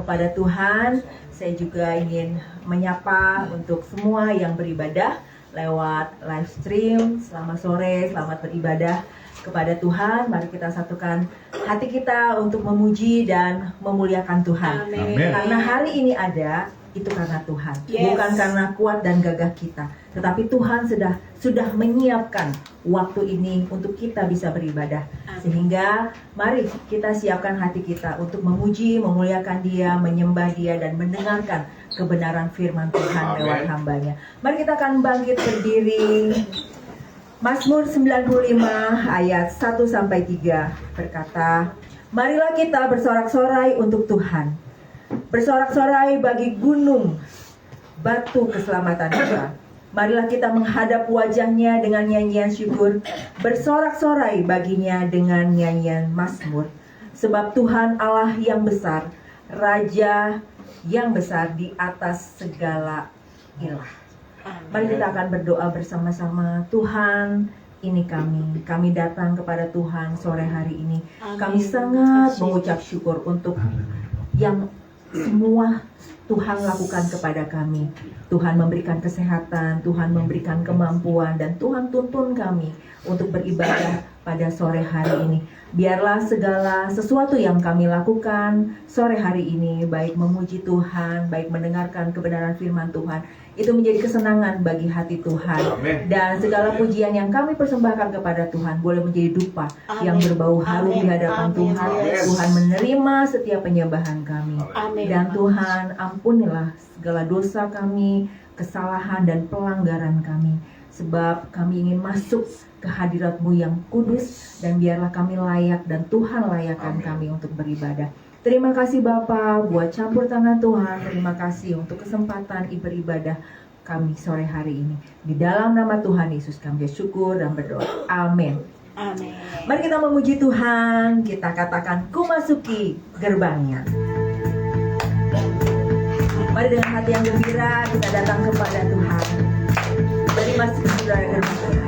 kepada Tuhan. Saya juga ingin menyapa untuk semua yang beribadah lewat live stream. Selamat sore, selamat beribadah kepada Tuhan. Mari kita satukan hati kita untuk memuji dan memuliakan Tuhan. Amin. Karena hari ini ada, itu karena Tuhan, Yes. bukan karena kuat dan gagah kita, tetapi Tuhan sudah menyiapkan waktu ini untuk kita bisa beribadah. Amin. Sehingga mari kita siapkan hati kita untuk memuji, memuliakan Dia, menyembah Dia, dan mendengarkan kebenaran firman Tuhan lewat hambanya. Mari kita akan bangkit berdiri. Mazmur 95 ayat 1-3 berkata, marilah kita bersorak-sorai untuk Tuhan, bersorak-sorai bagi gunung batu keselamatan kita. Marilah kita menghadap wajahnya dengan nyanyian syukur, bersorak-sorai baginya dengan nyanyian mazmur. Sebab Tuhan Allah yang besar, Raja yang besar di atas segala ilah. Mari kita akan berdoa bersama-sama. Tuhan, ini kami datang kepada Tuhan sore hari ini. Kami sangat mengucap syukur untuk yang semua Tuhan lakukan kepada kami. Tuhan memberikan kesehatan, Tuhan memberikan kemampuan, dan Tuhan tuntun kami untuk beribadah pada sore hari ini. Biarlah segala sesuatu yang kami lakukan sore hari ini, baik memuji Tuhan, baik mendengarkan kebenaran firman Tuhan, itu menjadi kesenangan bagi hati Tuhan. Amin. Dan segala pujian yang kami persembahkan kepada Tuhan boleh menjadi dupa yang berbau harum di hadapan Amin. Tuhan. Yes. Tuhan menerima setiap penyembahan kami. Amin. Dan Tuhan, ampunilah segala dosa kami, kesalahan dan pelanggaran kami. Sebab kami ingin masuk ke hadirat-Mu yang kudus, dan biarlah kami layak dan Tuhan layakkan kami untuk beribadah. Terima kasih Bapa buat campur tangan Tuhan. Terima kasih untuk kesempatan beribadah kami sore hari ini. Di dalam nama Tuhan Yesus kami bersyukur dan berdoa. Amin. Amin. Mari kita memuji Tuhan. Kita katakan, ku masuki gerbangnya. Mari dengan hati yang gembira kita datang kepada Tuhan. Mari masuk ke dalam gerbang Tuhan.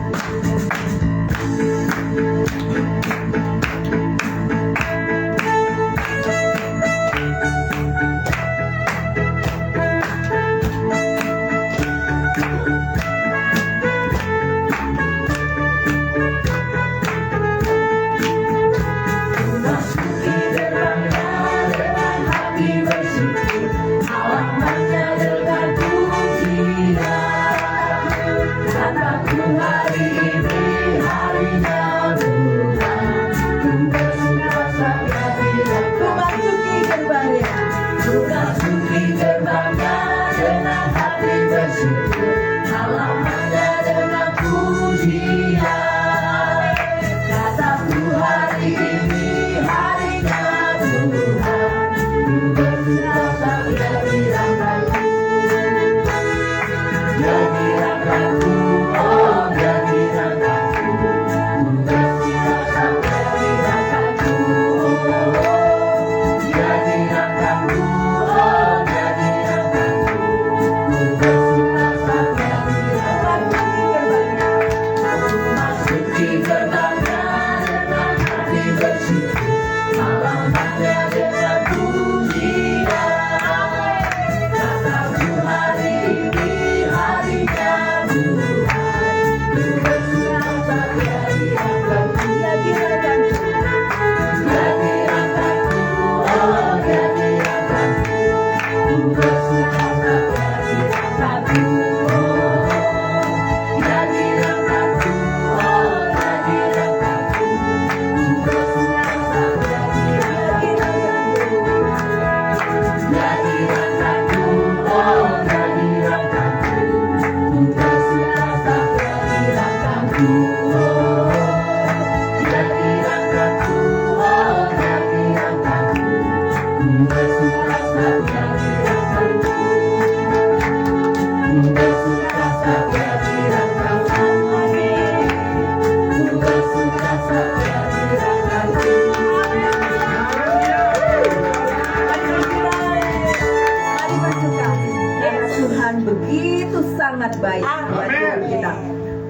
sangat baik buat Tuhan kita.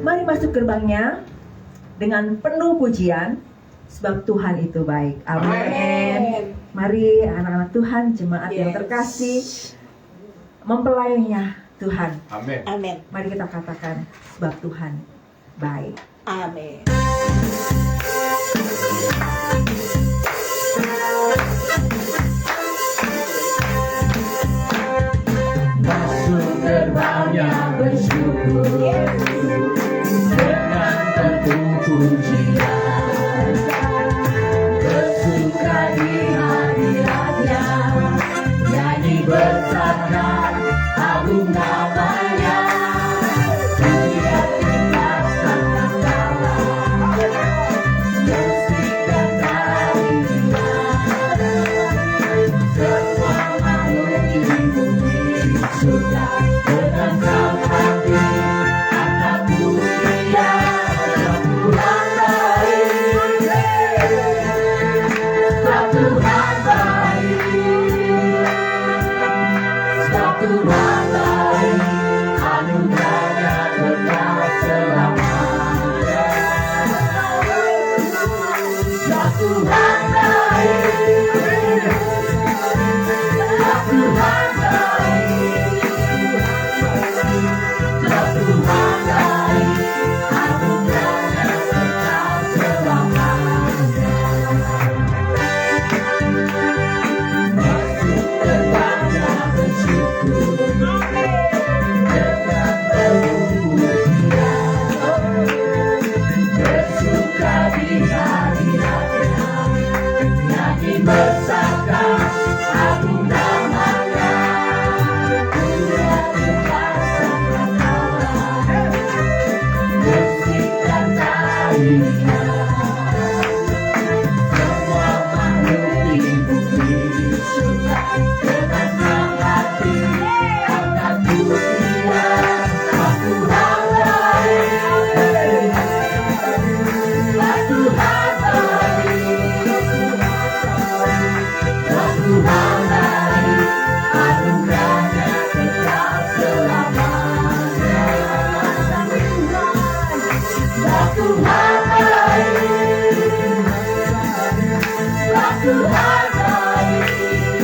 Mari masuk gerbangnya dengan penuh pujian, sebab Tuhan itu baik. Amin. Mari anak-anak Tuhan, jemaat yang terkasih, mempelainya Tuhan. Amin. Amin. Mari kita katakan, sebab Tuhan baik. Amin. Masuk gerbangnya bersyukur dengan penuh pujian, bersuka di hadiratnya, nyanyi bersama agung namanya. Dia kita sangkala, musik dan tarian, semua makhluk di bumi surga dengan sang hati anak mulia yang Tuhan baik, sebab Tuhan baik, sebab Tuhan baik, anugerahnya kekal selamanya. Sebab Tuhan baik, sebab Tuhan baik, sebab Tuhan baik, anugerahnya kekal selamanya. Masuk gerbangnya bersyukur dengan penuh pujian, bersuka di hadiratnya, nyanyi bersama agung namanya. Dia Tuhan sangkala, musik dan tarian, semua makhluk di bumi surga dengan sang hati akan pujian. Sebab Tuhan baik, sebab Tuhan baik, sebab Tuhan baik, anugerahnya kekal selamanya. Sebab Tuhan baik, sebab Tuhan baik,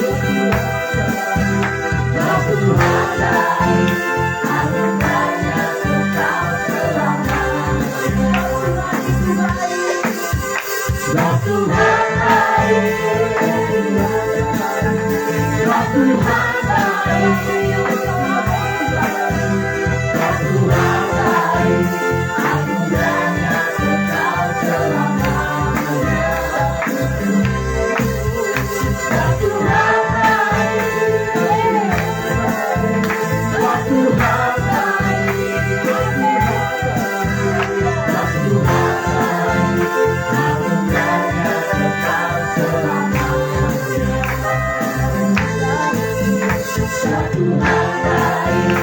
sebab Tuhan baik, anugerahnya kekal selamanya. Sebab Tuhan baik, sebab Tuhan baik, sebab Tuhan baik, anugerahnya kekal selamanya. Sebab Tuhan baik, sebab Tuhan baik, sebab Tuhan baik, anugerahnya kekal selamanya. Sebab Tuhan baik,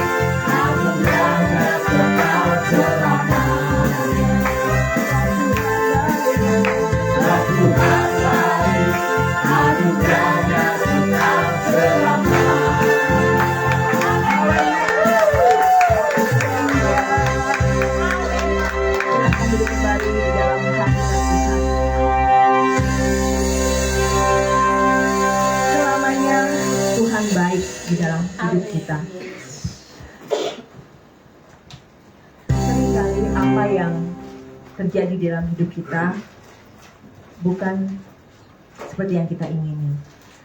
anugerahnya kekal selamanya. Sebab Tuhan baik, anugerahnya kekal selamanya. Hidup kembali di dalam hadirat Tuhan. Selamanya Tuhan baik di dalam hidup kita. Seringkali apa yang terjadi di dalam hidup kita bukan seperti yang kita ingini,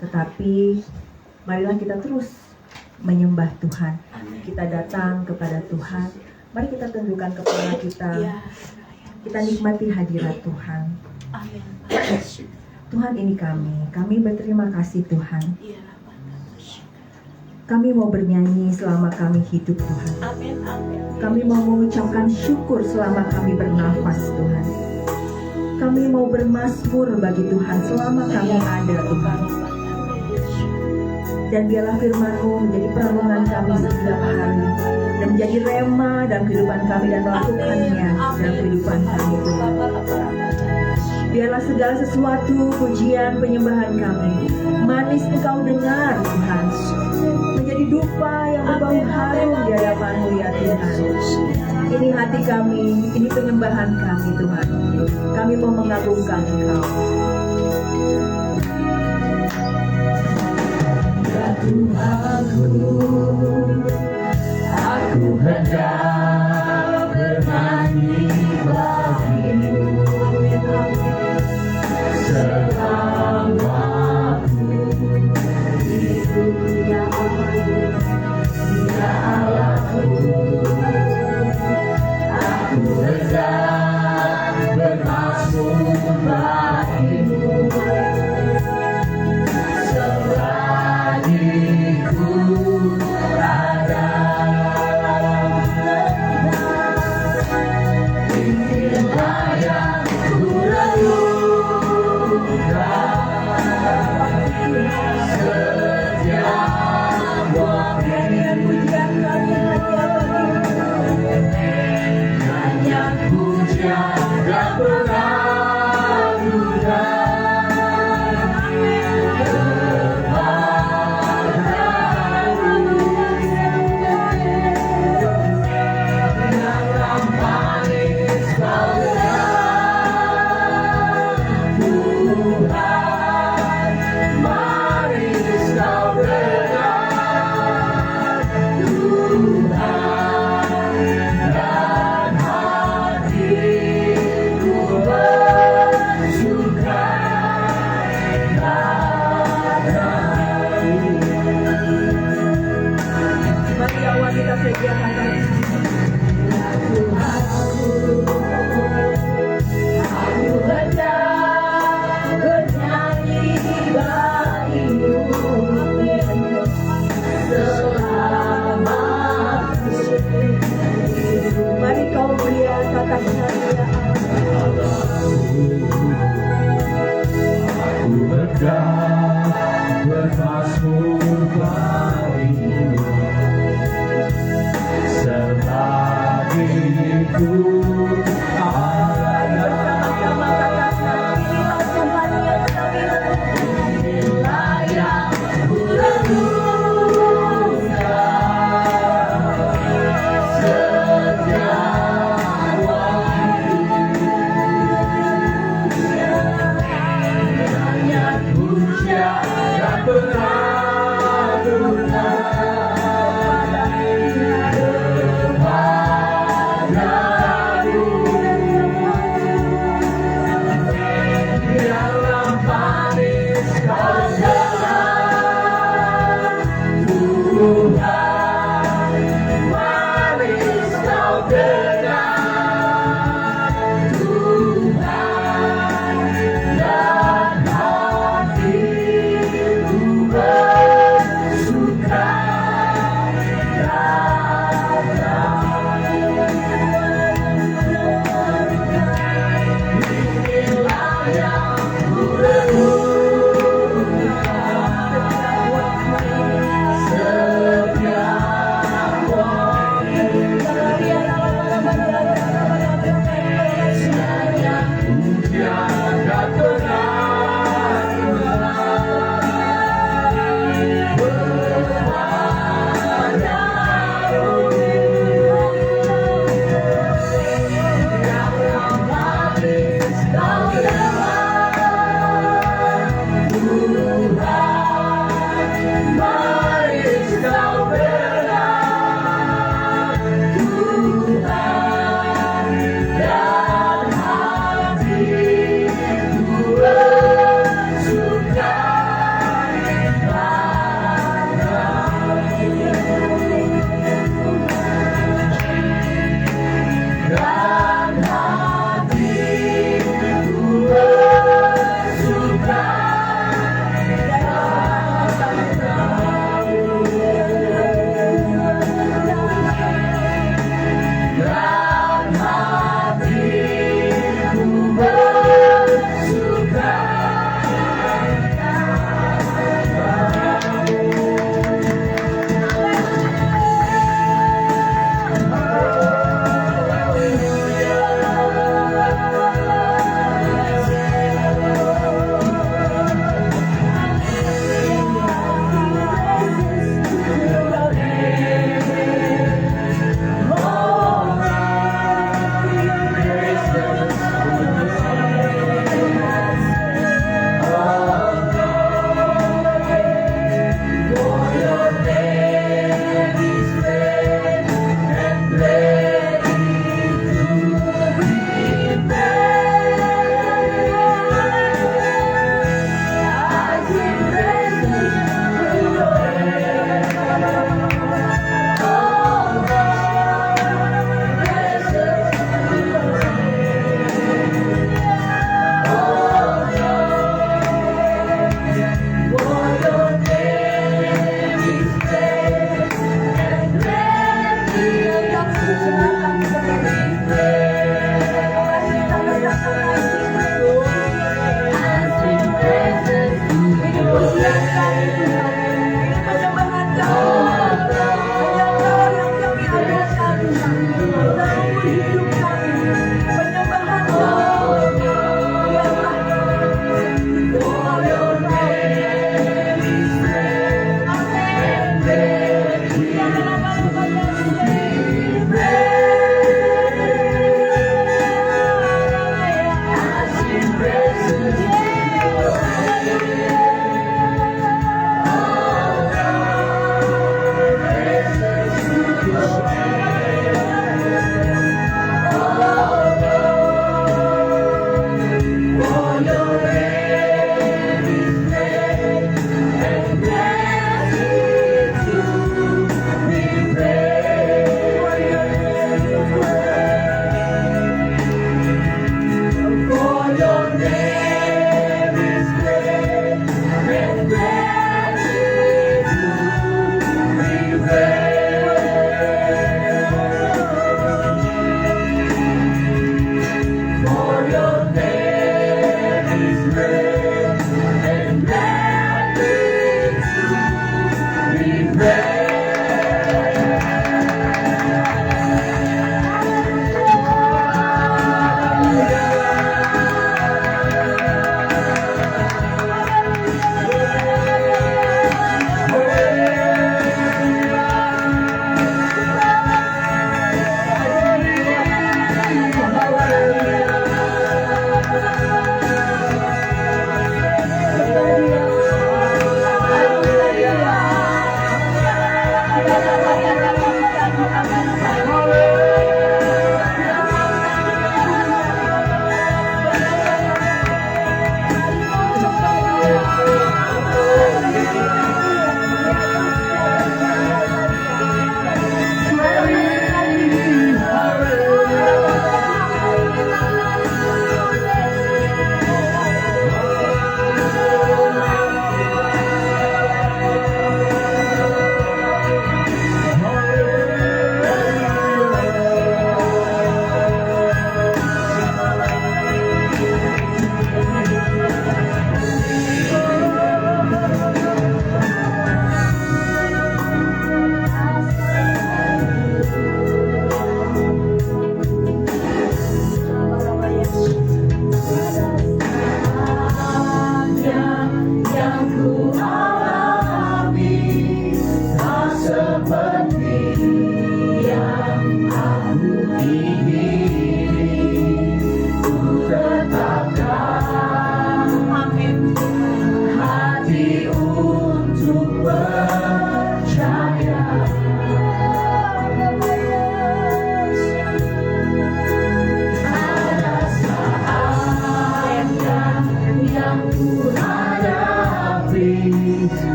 tetapi marilah kita terus menyembah Tuhan. Kita datang kepada Tuhan. Mari kita tundukkan kepala kita. Kita nikmati hadirat Tuhan. Tuhan, ini kami berterima kasih Tuhan. Kami mau bernyanyi selama kami hidup Tuhan. Kami mau mengucapkan syukur selama kami bernafas Tuhan. Kami mau bermazmur bagi Tuhan selama kami ada Tuhan. Dan biarlah firman-Mu menjadi perenungan kami setiap hari, dan menjadi rema dalam kehidupan kami dan melakukannya dalam kehidupan kami Tuhan. Biarlah segala sesuatu, pujian, penyembahan kami manis Engkau dengar Tuhan, menjadi dupa yang berbau harum di hadapan-Mu ya Tuhan. Ini hati kami, ini penyembahan kami Tuhan. Kami mau mengagungkan Engkau. Tuhanku, aku hendak bernyanyi bagimu selama aku hidup. Ya Allahku, aku hendak bermasmur bagimu selagi ku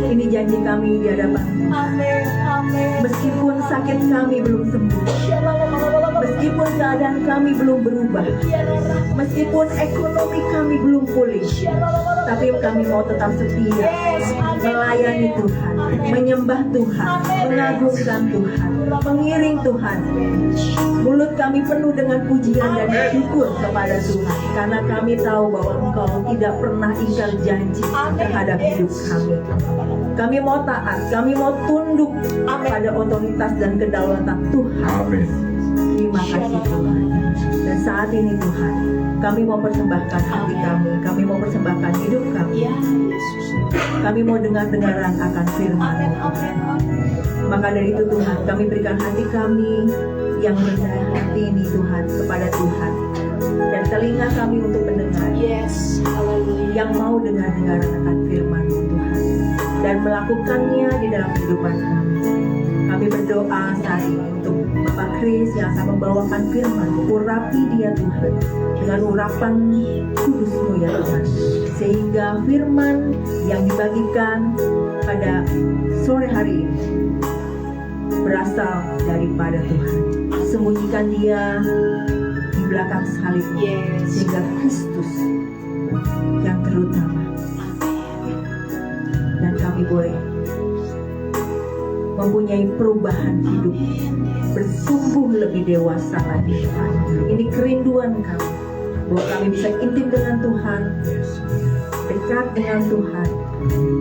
Ini janji kami di hadapan. Amin. Amin. Meskipun sakit kami belum sembuh, meskipun keadaan kami belum berubah, meskipun ekonomi kami belum pulih, tapi kami mau tetap setia melayani Tuhan, menyembah Tuhan, mengagungkan Tuhan, mengiring Tuhan. Mulut kami penuh dengan pujian dan syukur kepada Tuhan, karena kami tahu bahwa Engkau tidak pernah ingkar janji terhadap hidup kami. Kami mau taat, kami mau tunduk pada otoritas dan kedaulatan Tuhan. Amin. Terima kasih Tuhan. Dan saat ini Tuhan, kami mau persembahkan hati kami mau persembahkan hidup kami. Ya, Yesus. Kami mau dengar-dengaran akan firman. Amin. Amin. Amin. Maka dari itu Tuhan, kami berikan hati kami yang rendah hati ini Tuhan kepada Tuhan. Dan telinga kami untuk mendengar, Yes. Haleluya. yang mau dengar-dengaran akan firman Tuhan dan melakukannya di dalam kehidupan kami. Kami berdoa saat ini untuk Bapak Kris yang akan membawakan firman. Urapi dia Tuhan dengan urapan kudus-Mu ya Tuhan, sehingga firman yang dibagikan pada sore hari ini berasal daripada Tuhan. Sembunyikan dia di belakang salib, Yes. sehingga Kristus yang terutama, dan kami boleh mempunyai perubahan hidup, bertumbuh lebih dewasa lagi Tuhan. Ini kerinduan kami, bahwa kami bisa intim dengan Tuhan, dekat dengan Tuhan,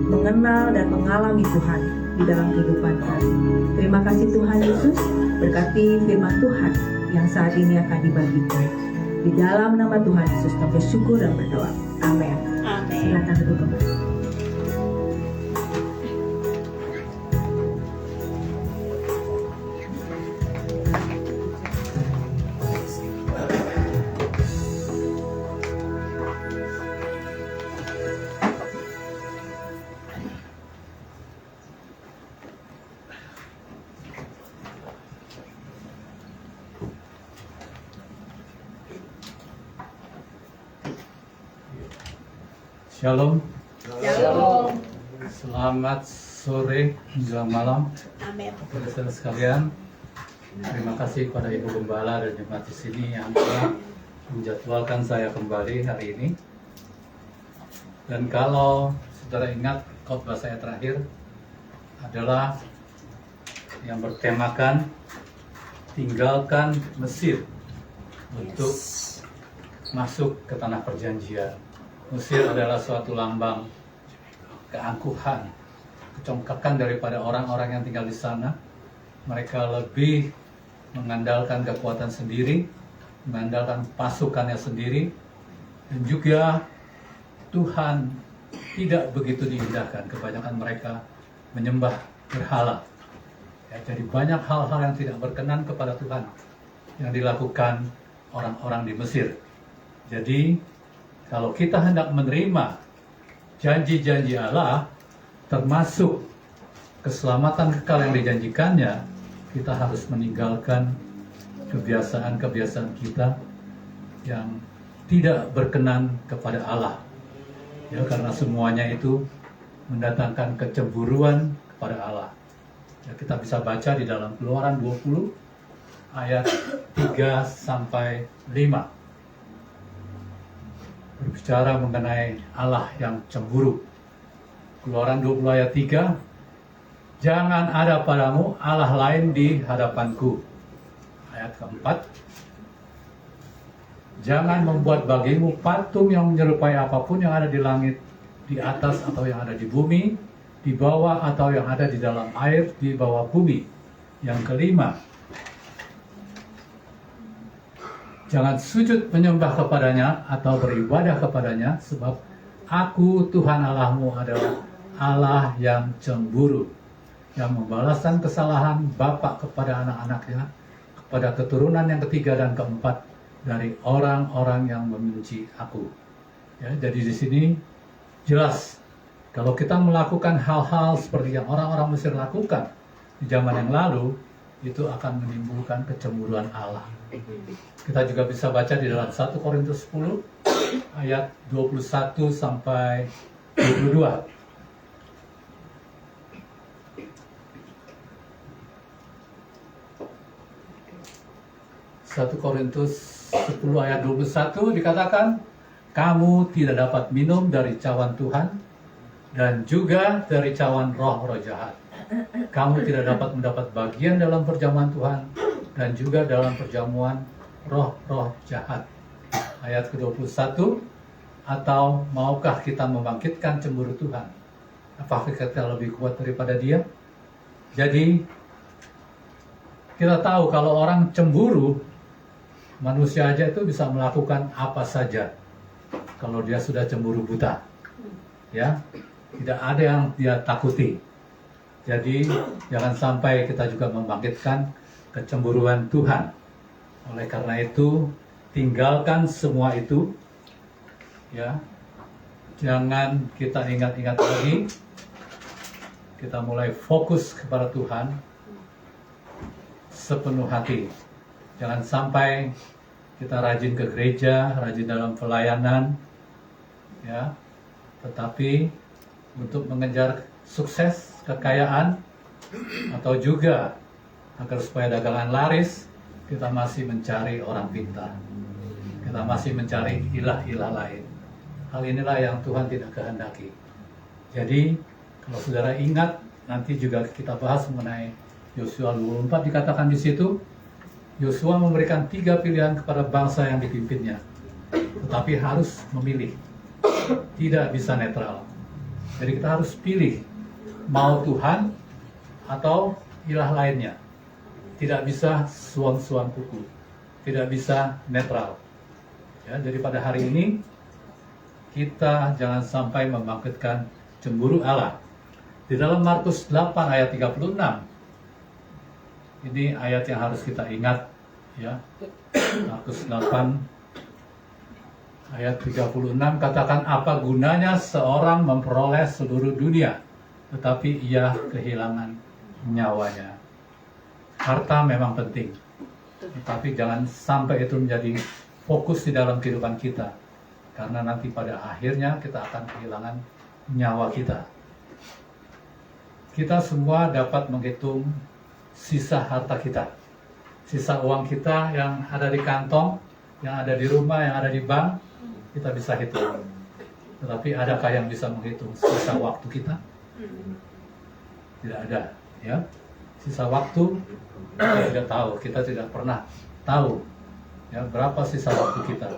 mengenal dan mengalami Tuhan di dalam kehidupan kami. Terima kasih Tuhan Yesus, berkati firman Tuhan yang saat ini akan dibagikan. Di dalam nama Tuhan Yesus kami bersyukur dan berdoa. Amin. Amin. Silakan duduk kembali. Shalom, Shalom. selamat sore menjelang malam Amin. saudara sekalian. Terima kasih pada Ibu Gembala dan jemaat di sini yang telah menjadwalkan saya kembali hari ini. Dan kalau saudara ingat, khotbah saya terakhir adalah yang bertemakan tinggalkan Mesir untuk masuk ke tanah perjanjian. Mesir adalah suatu lambang keangkuhan, kecongkakan daripada orang-orang yang tinggal di sana. Mereka lebih mengandalkan kekuatan sendiri, mengandalkan pasukannya sendiri, dan juga Tuhan tidak begitu diindahkan. Kebanyakan mereka menyembah berhala. Ya, jadi banyak hal-hal yang tidak berkenan kepada Tuhan yang dilakukan orang-orang di Mesir. Jadi kalau kita hendak menerima janji-janji Allah, termasuk keselamatan kekal yang dijanjikannya, kita harus meninggalkan kebiasaan-kebiasaan kita yang tidak berkenan kepada Allah. Ya, karena semuanya itu mendatangkan kecemburuan kepada Allah. Ya, kita bisa baca di dalam Keluaran 20 ayat 3 sampai 5. Berbicara mengenai Allah yang cemburu. Keluaran 20 ayat 3, jangan ada padamu Allah lain di hadapanku. Ayat keempat, jangan membuat bagimu patung yang menyerupai apapun yang ada di langit, di atas atau yang ada di bumi, di bawah atau yang ada di dalam air, di bawah bumi. Yang kelima, jangan sujud menyembah kepadanya atau beribadah kepadanya, sebab Aku Tuhan Allahmu adalah Allah yang cemburu, yang membalaskan kesalahan bapak kepada anak-anaknya, kepada keturunan yang ketiga dan keempat dari orang-orang yang membenci Aku. Ya, jadi di sini jelas kalau kita melakukan hal-hal seperti yang orang-orang Mesir lakukan di zaman yang lalu, itu akan menimbulkan kecemburuan Allah. Kita juga bisa baca di dalam 1 Korintus 10 ayat 21 sampai 22. 1 Korintus 10 ayat 21 dikatakan, kamu tidak dapat minum dari cawan Tuhan dan juga dari cawan roh-roh jahat. Kamu tidak dapat mendapat bagian dalam perjamuan Tuhan dan juga dalam perjamuan roh-roh jahat. Ayat ke-21, atau maukah kita membangkitkan cemburu Tuhan? Apakah kita lebih kuat daripada dia? Jadi, kita tahu kalau orang cemburu, manusia aja itu bisa melakukan apa saja kalau dia sudah cemburu buta. Ya, tidak ada yang dia takuti. Jadi jangan sampai kita juga membangkitkan kecemburuan Tuhan. Oleh karena itu, tinggalkan semua itu. Ya, jangan kita ingat-ingat lagi. Kita mulai fokus kepada Tuhan sepenuh hati. Jangan sampai kita rajin ke gereja, rajin dalam pelayanan, ya. Tetapi untuk mengejar sukses, kekayaan, atau juga agar supaya dagangan laris, kita masih mencari orang pintar. Kita masih mencari ilah-ilah lain. Hal inilah yang Tuhan tidak kehendaki. Jadi, kalau saudara ingat, nanti juga kita bahas mengenai Yosua 24, dikatakan di situ, Yosua memberikan 3 pilihan kepada bangsa yang dipimpinnya. Tetapi harus memilih. Tidak bisa netral. Jadi kita harus pilih, mau Tuhan atau ilah lainnya. Tidak bisa suang-suang kuku. Tidak bisa netral. Ya, jadi pada hari ini, kita jangan sampai membangkitkan cemburu Allah. Di dalam Markus 8 ayat 36, ini ayat yang harus kita ingat, ya. Markus 8 ayat 36 katakan, apa gunanya seorang memperoleh seluruh dunia tetapi ia kehilangan nyawanya. Harta memang penting, tetapi jangan sampai itu menjadi fokus di dalam kehidupan kita, karena nanti pada akhirnya kita akan kehilangan nyawa kita. Kita semua dapat menghitung sisa harta kita, sisa uang kita yang ada di kantong, yang ada di rumah, yang ada di bank, kita bisa hitung. Tetapi adakah yang bisa menghitung sisa waktu kita? Tidak ada, ya. Sisa waktu kita tidak tahu, kita tidak pernah tahu, ya, berapa sisa waktu kita.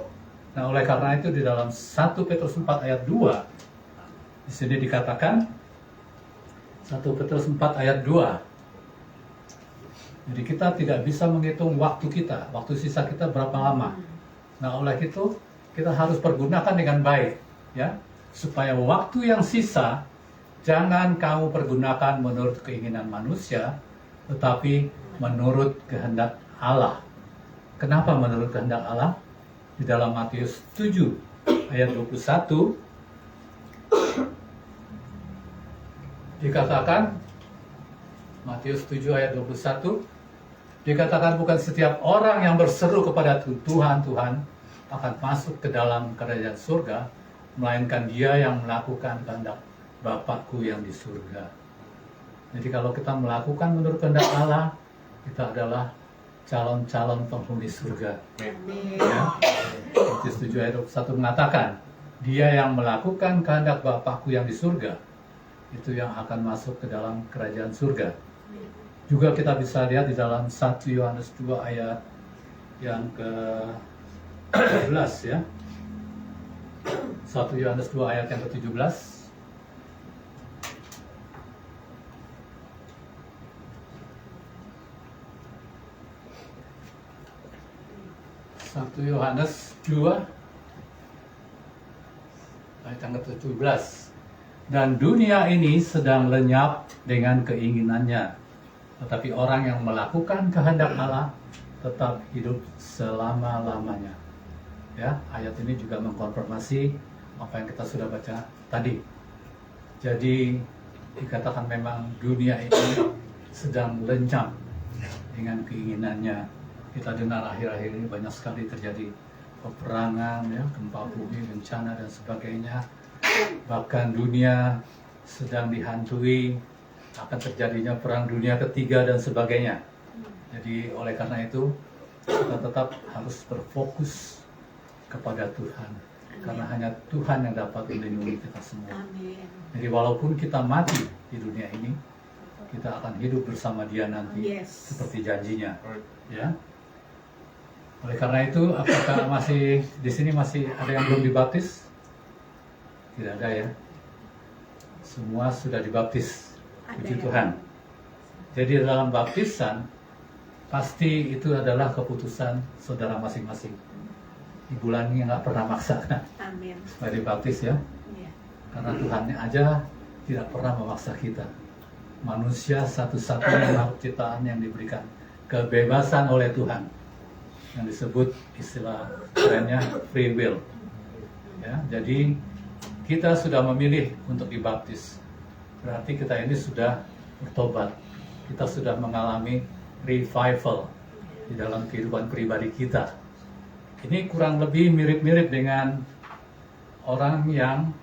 Nah, oleh karena itu di dalam 1 Petrus 4 ayat 2 di sini dikatakan, 1 Petrus 4 ayat 2. Jadi kita tidak bisa menghitung waktu kita, waktu sisa kita berapa lama. Nah, oleh itu kita harus pergunakan dengan baik, ya, supaya waktu yang sisa jangan kamu pergunakan menurut keinginan manusia, tetapi menurut kehendak Allah. Kenapa menurut kehendak Allah? Di dalam Matius 7 ayat 21 dikatakan, Matius 7 ayat 21 dikatakan, bukan setiap orang yang berseru kepada Tuhan, Tuhan akan masuk ke dalam kerajaan surga, melainkan dia yang melakukan kehendak Bapakku yang di surga. Jadi kalau kita melakukan menurut kehendak Allah, kita adalah calon-calon penghuni surga. Ya. Matius 7 ayat 21 mengatakan, dia yang melakukan kehendak Bapakku yang di surga, itu yang akan masuk ke dalam kerajaan surga. Juga kita bisa lihat di dalam 1 Yohanes 2 ayat yang ke-17, ya. 1 Yohanes 2 ayat yang ke-17. 1 Yohanes 2 ayat yang ke-17. Dan dunia ini sedang lenyap dengan keinginannya, tetapi orang yang melakukan kehendak Allah tetap hidup selama-lamanya. Ya, ayat ini juga mengkonfirmasi apa yang kita sudah baca tadi. Jadi dikatakan memang dunia ini sedang lenyap dengan keinginannya. Kita dengar akhir-akhir ini banyak sekali terjadi peperangan, ya, gempa bumi, bencana dan sebagainya. Bahkan dunia sedang dihantui akan terjadinya perang dunia ketiga dan sebagainya. Jadi oleh karena itu kita tetap harus berfokus kepada Tuhan, karena hanya Tuhan yang dapat melindungi kita semua. Amin. Jadi walaupun kita mati di dunia ini, kita akan hidup bersama Dia nanti, Yes. seperti janjinya. Ya. Oleh karena itu, apakah masih di sini masih ada yang belum dibaptis? Tidak ada ya. Semua sudah dibaptis. Puji Ada. Tuhan. Jadi dalam baptisan pasti itu adalah keputusan saudara masing-masing. Ibu Lani nggak pernah maksakan Amin. supaya dibaptis ya. Ya. Karena Tuhan aja tidak pernah memaksa kita. Manusia satu-satunya makhluk ciptaan yang diberikan kebebasan oleh Tuhan, yang disebut istilah kerennya free will. Ya, jadi kita sudah memilih untuk dibaptis. Berarti kita ini sudah bertobat. Kita sudah mengalami revival di dalam kehidupan pribadi kita. Ini kurang lebih mirip-mirip dengan orang yang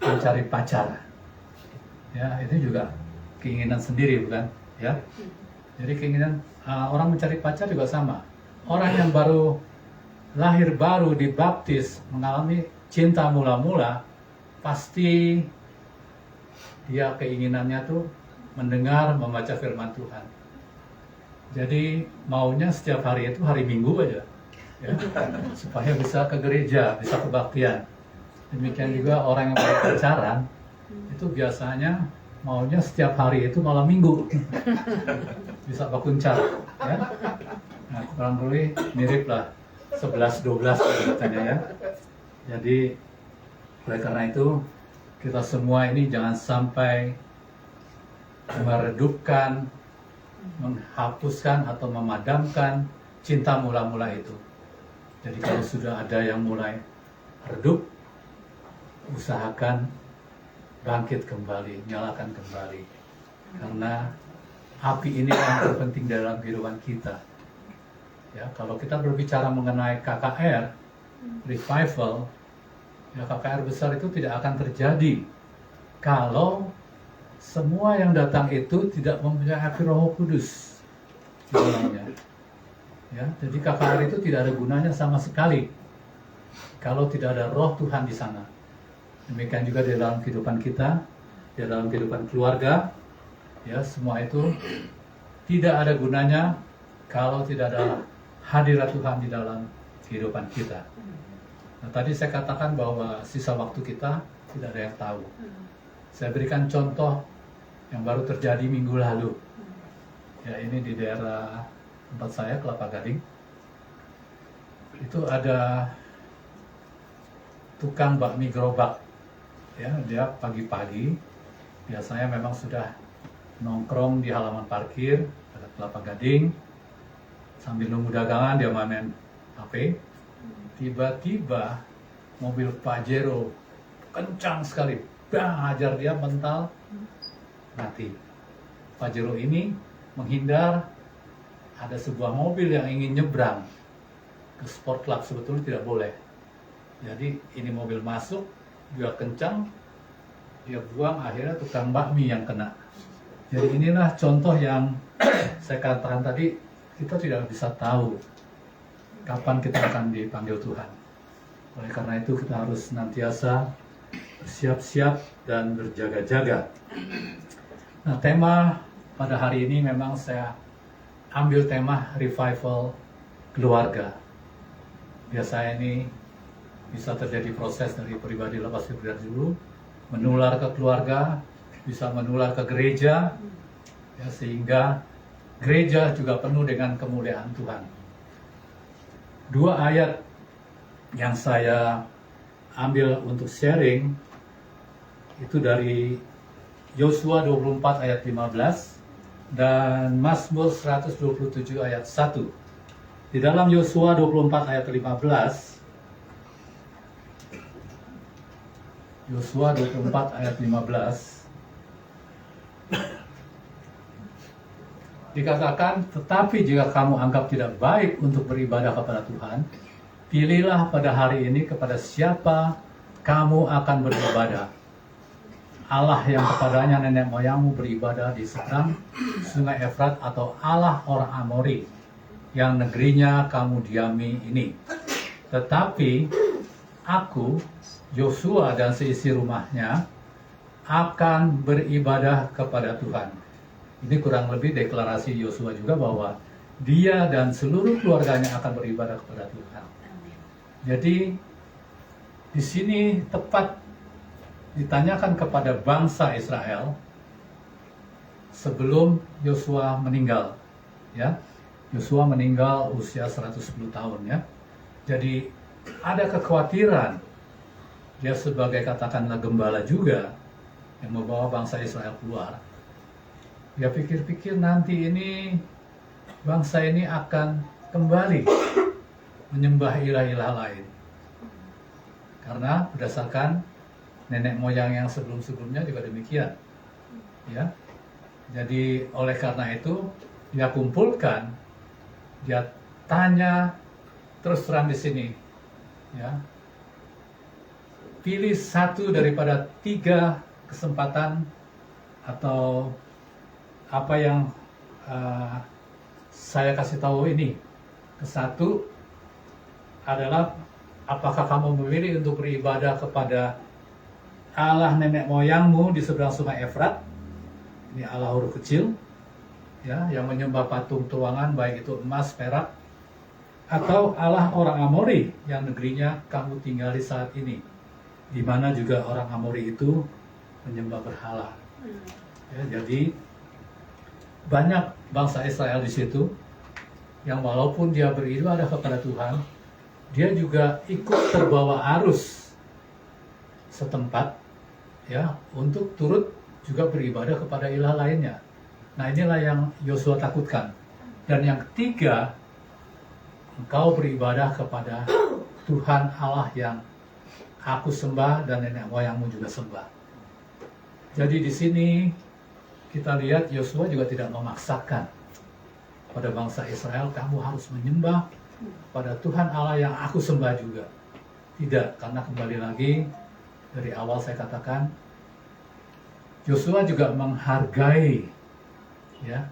mencari pacar. Ya, itu juga keinginan sendiri, bukan? Ya. Jadi keinginan orang mencari pacar juga sama. Orang yang baru lahir baru dibaptis, mengalami cinta mula-mula, pasti dia keinginannya tuh mendengar, membaca firman Tuhan. Jadi maunya setiap hari itu hari Minggu aja, ya, supaya bisa ke gereja, bisa kebaktian. Demikian juga orang yang baru pacaran, itu biasanya maunya setiap hari itu malam Minggu, bisa bakuncar, ya. Nah, kurang lebih mirip lah 11-12 katanya ya. Jadi oleh karena itu kita semua ini jangan sampai meredupkan, menghapuskan atau memadamkan cinta mula-mula itu. Jadi kalau sudah ada yang mulai redup, usahakan bangkit kembali, nyalakan kembali. Karena api ini yang terpenting dalam kehidupan kita. Ya, kalau kita berbicara mengenai KKR, revival, ya KKR besar itu tidak akan terjadi kalau semua yang datang itu tidak mempunyai api Roh Kudus di dalamnya. Ya, jadi KKR itu tidak ada gunanya sama sekali kalau tidak ada Roh Tuhan di sana. Demikian juga di dalam kehidupan kita, di dalam kehidupan keluarga, ya semua itu tidak ada gunanya kalau tidak ada hadirat Tuhan di dalam kehidupan kita. Nah, tadi saya katakan bahwa sisa waktu kita tidak ada yang tahu. Saya berikan contoh yang baru terjadi minggu lalu. Ya, ini di daerah tempat saya, Kelapa Gading. Itu ada tukang bakmi gerobak. Ya, dia pagi-pagi biasanya memang sudah nongkrong di halaman parkir dekat Kelapa Gading. Sambil nunggu dagangan dia main HP. Tiba-tiba mobil Pajero kencang sekali, hajar dia mental, mati. Pajero ini menghindar, ada sebuah mobil yang ingin nyebrang ke Sport Club, sebetulnya tidak boleh. Jadi ini mobil masuk, dia kencang, dia buang, akhirnya tukang bakmi yang kena. Jadi inilah contoh yang saya katakan tadi, kita tidak bisa tahu kapan kita akan dipanggil Tuhan. Oleh karena itu kita harus senantiasa bersiap-siap dan berjaga-jaga. Nah, tema pada hari ini memang saya ambil tema revival keluarga. Biasanya ini bisa terjadi proses dari pribadi lepas pribadi dulu, menular ke keluarga, bisa menular ke gereja, ya, sehingga gereja juga penuh dengan kemuliaan Tuhan. Dua ayat yang saya ambil untuk sharing itu dari Yosua 24 ayat 15 dan Mazmur 127 ayat 1. Di dalam Yosua 24 ayat 15, Yosua 24 ayat 15 dikatakan, tetapi jika kamu anggap tidak baik untuk beribadah kepada Tuhan, pilihlah pada hari ini kepada siapa kamu akan beribadah. Allah yang kepadanya nenek moyangmu beribadah di seberang sungai Efrat, atau Allah orang Amori yang negerinya kamu diami ini. Tetapi aku, Yosua dan seisi rumahnya akan beribadah kepada Tuhan. Ini kurang lebih deklarasi Yosua juga bahwa dia dan seluruh keluarganya akan beribadah kepada Tuhan. Jadi di sini tepat ditanyakan kepada bangsa Israel sebelum Yosua meninggal, ya. Yosua meninggal usia 110 tahun, ya. Jadi ada kekhawatiran, dia sebagai katakanlah gembala juga yang membawa bangsa Israel keluar. Dia pikir-pikir nanti ini bangsa ini akan kembali menyembah ilah-ilah lain. Karena berdasarkan nenek moyang yang sebelum-sebelumnya juga demikian. Ya. Jadi oleh karena itu dia kumpulkan, dia tanya terus terang di sini, ya. Pilih satu daripada 3 kesempatan atau apa yang saya kasih tahu ini. Kesatu adalah apakah kamu memilih untuk beribadah kepada Allah nenek moyangmu di seberang sungai Efrat? Ini Allah huruf kecil, ya, yang menyembah patung tuangan baik itu emas, perak, atau Allah orang Amori yang negerinya kamu tinggali saat ini, di mana juga orang Amori itu menyembah berhala. Ya, jadi banyak bangsa Israel di situ yang walaupun dia beribadah kepada Tuhan, dia juga ikut terbawa arus setempat, ya, untuk turut juga beribadah kepada ilah lainnya. Nah, inilah yang Yosua takutkan. Dan yang ketiga, engkau beribadah kepada Tuhan Allah yang aku sembah dan nenek moyangmu juga sembah. Jadi di sini kita lihat Yosua juga tidak memaksakan pada bangsa Israel, kamu harus menyembah pada Tuhan Allah yang aku sembah juga. Tidak, karena kembali lagi dari awal saya katakan, Yosua juga menghargai, ya,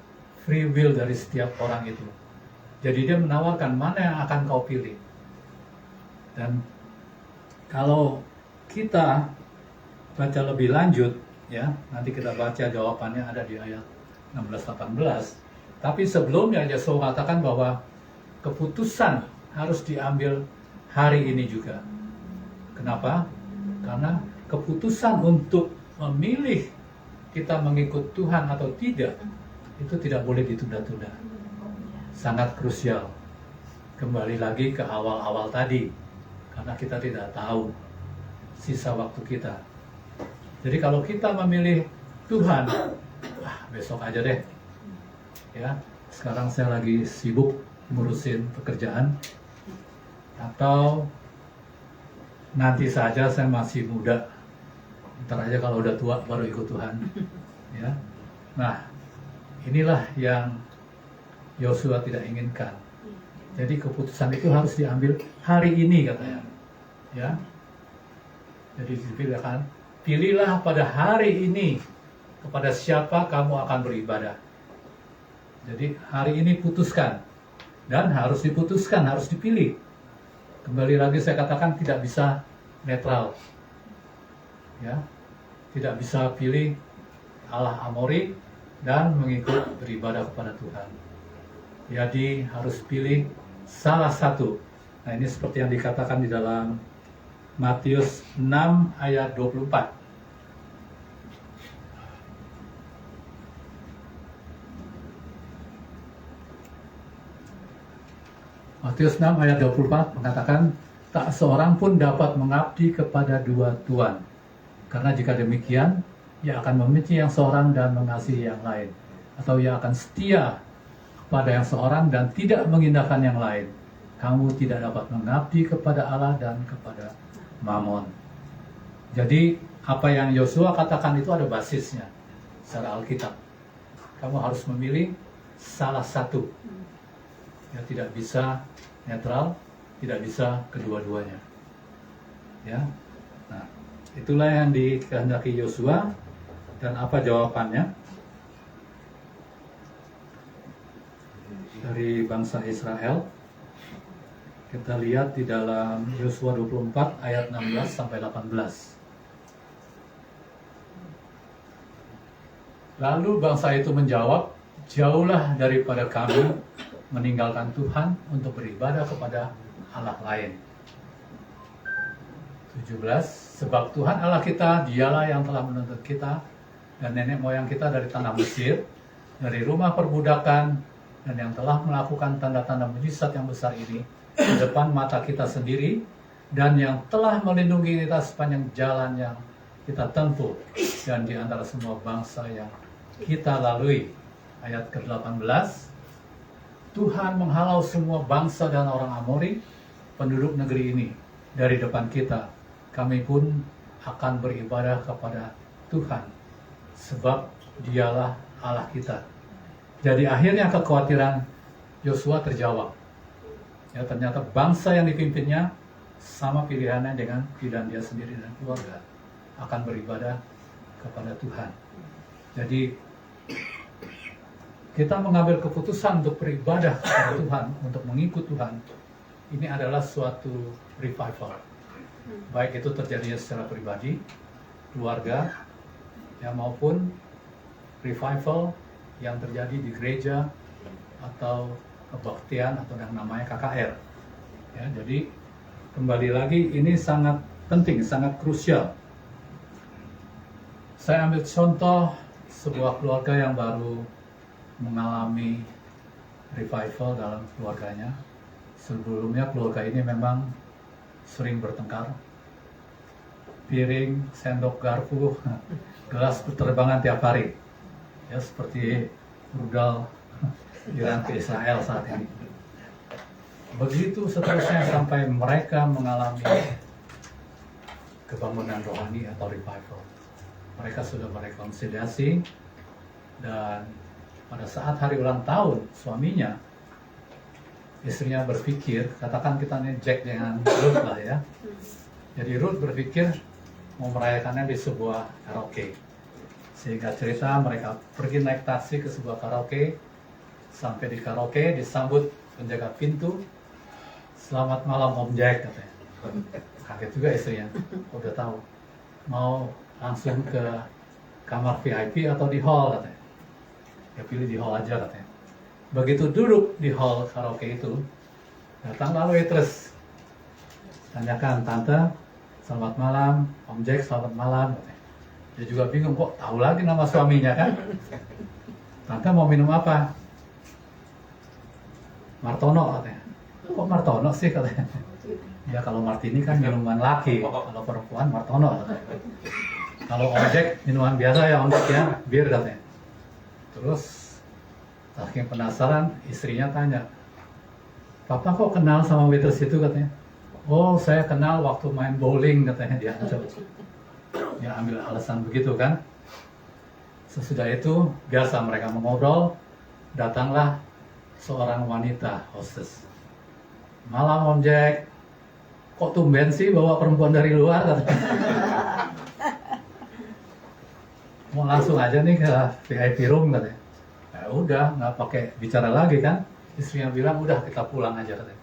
free will dari setiap orang itu. Jadi dia menawarkan mana yang akan kau pilih. Dan kalau kita baca lebih lanjut, ya, nanti kita baca jawabannya ada di ayat 16-18. Tapi sebelumnya Yosua katakan bahwa keputusan harus diambil hari ini juga. Kenapa? Karena keputusan untuk memilih kita mengikut Tuhan atau tidak, itu tidak boleh ditunda-tunda. Sangat krusial. Kembali lagi ke awal-awal tadi, karena kita tidak tahu sisa waktu kita. Jadi kalau kita memilih Tuhan, besok aja deh. Ya, sekarang saya lagi sibuk ngurusin pekerjaan, atau nanti saja saya masih muda, ntar aja kalau udah tua baru ikut Tuhan. Ya, nah inilah yang Yosua tidak inginkan. Jadi keputusan itu harus diambil hari ini katanya. Ya, jadi dipilihkan, pilihlah pada hari ini kepada siapa kamu akan beribadah. Jadi hari ini putuskan, dan harus diputuskan, harus dipilih. Kembali lagi saya katakan tidak bisa netral, ya, tidak bisa pilih Allah Amori dan mengikut beribadah kepada Tuhan. Jadi harus pilih salah satu. Nah, ini seperti yang dikatakan di dalam Matius 6 ayat 24. Matius 6 ayat 24 mengatakan, tak seorang pun dapat mengabdi kepada 2 tuan. Karena jika demikian, ia akan membenci yang seorang dan mengasihi yang lain. Atau ia akan setia kepada yang seorang dan tidak mengindahkan yang lain. Kamu tidak dapat mengabdi kepada Allah dan kepada Mamon. Jadi apa yang Yosua katakan itu ada basisnya secara Alkitab. Kamu harus memilih salah satu. Ya, tidak bisa netral, tidak bisa kedua-duanya. Ya, nah itulah yang dikehendaki Yosua. Dan apa jawabannya? Dari bangsa Israel, kita lihat di dalam Yosua 24 ayat 16 sampai 18. Lalu bangsa itu menjawab, jauhlah daripada kami meninggalkan Tuhan untuk beribadah kepada Allah lain. 17, sebab Tuhan Allah kita, dialah yang telah menuntut kita dan nenek moyang kita dari tanah Mesir, dari rumah perbudakan, dan yang telah melakukan tanda-tanda mujizat yang besar ini di depan mata kita sendiri, dan yang telah melindungi kita sepanjang jalan yang kita tempuh, dan di antara semua bangsa yang kita lalui. Ayat ke-18, Tuhan menghalau semua bangsa dan orang Amori, penduduk negeri ini, dari depan kita. Kami pun akan beribadah kepada Tuhan, sebab dialah Allah kita. Jadi akhirnya kekhawatiran Yosua terjawab. Ya, ternyata bangsa yang dipimpinnya sama pilihannya dengan pilihan dia sendiri dan keluarga, akan beribadah kepada Tuhan. Jadi kita mengambil keputusan untuk beribadah kepada Tuhan, untuk mengikut Tuhan. Ini adalah suatu revival. Baik itu terjadinya secara pribadi, keluarga, ya, maupun revival yang terjadi di gereja atau kebaktian atau yang namanya KKR. Ya, jadi kembali lagi ini sangat penting, sangat krusial. Saya ambil contoh sebuah keluarga yang baru mengalami revival dalam keluarganya. Sebelumnya keluarga ini memang sering bertengkar. Piring, sendok, garpu, gelas berterbangan tiap hari. Ya, seperti rudal Iran ke Israel saat ini. Begitu seterusnya sampai mereka mengalami kebangunan rohani atau revival. Mereka sudah merekonsiliasi, dan pada saat hari ulang tahun suaminya, istrinya berpikir, katakan kita nih Jack dengan Ruth lah ya. Jadi Ruth berpikir mau merayakannya di sebuah karaoke. Sehingga cerita mereka pergi naik taksi ke sebuah karaoke. Sampai di karaoke disambut penjaga pintu, "Selamat malam Om Jack," katanya. Kaget juga istrinya, udah tahu. Mau langsung ke kamar VIP atau di hall katanya. Ya pilih di hall aja katanya. Begitu duduk di hall karaoke itu, datang lalu waitress, tanyakan, "Tante, selamat malam, Om Jack selamat malam." Dia juga bingung, kok tahu lagi nama suaminya kan? "Tante mau minum apa?" "Martono," katanya. "Kok Martono sih?" katanya. "Ya kalau Martini kan minuman laki, kalau perempuan Martono," katanya. "Kalau Om Jack minuman biasa ya Om Jack ya, bir," katanya. Terus saking penasaran, istrinya tanya, "Papa kok kenal sama waitress itu?" katanya. "Oh, saya kenal waktu main bowling," katanya dia. Dia ambil alasan begitu kan. Sesudah itu, biasa mereka mengobrol, datanglah seorang wanita hostess. "Malam Om Jack, kok tumben sih bawa perempuan dari luar?" katanya. "Mau langsung aja nih ke VIP room," katanya. Ya udah, nggak pakai bicara lagi kan. Istrinya bilang, "Udah kita pulang aja," katanya.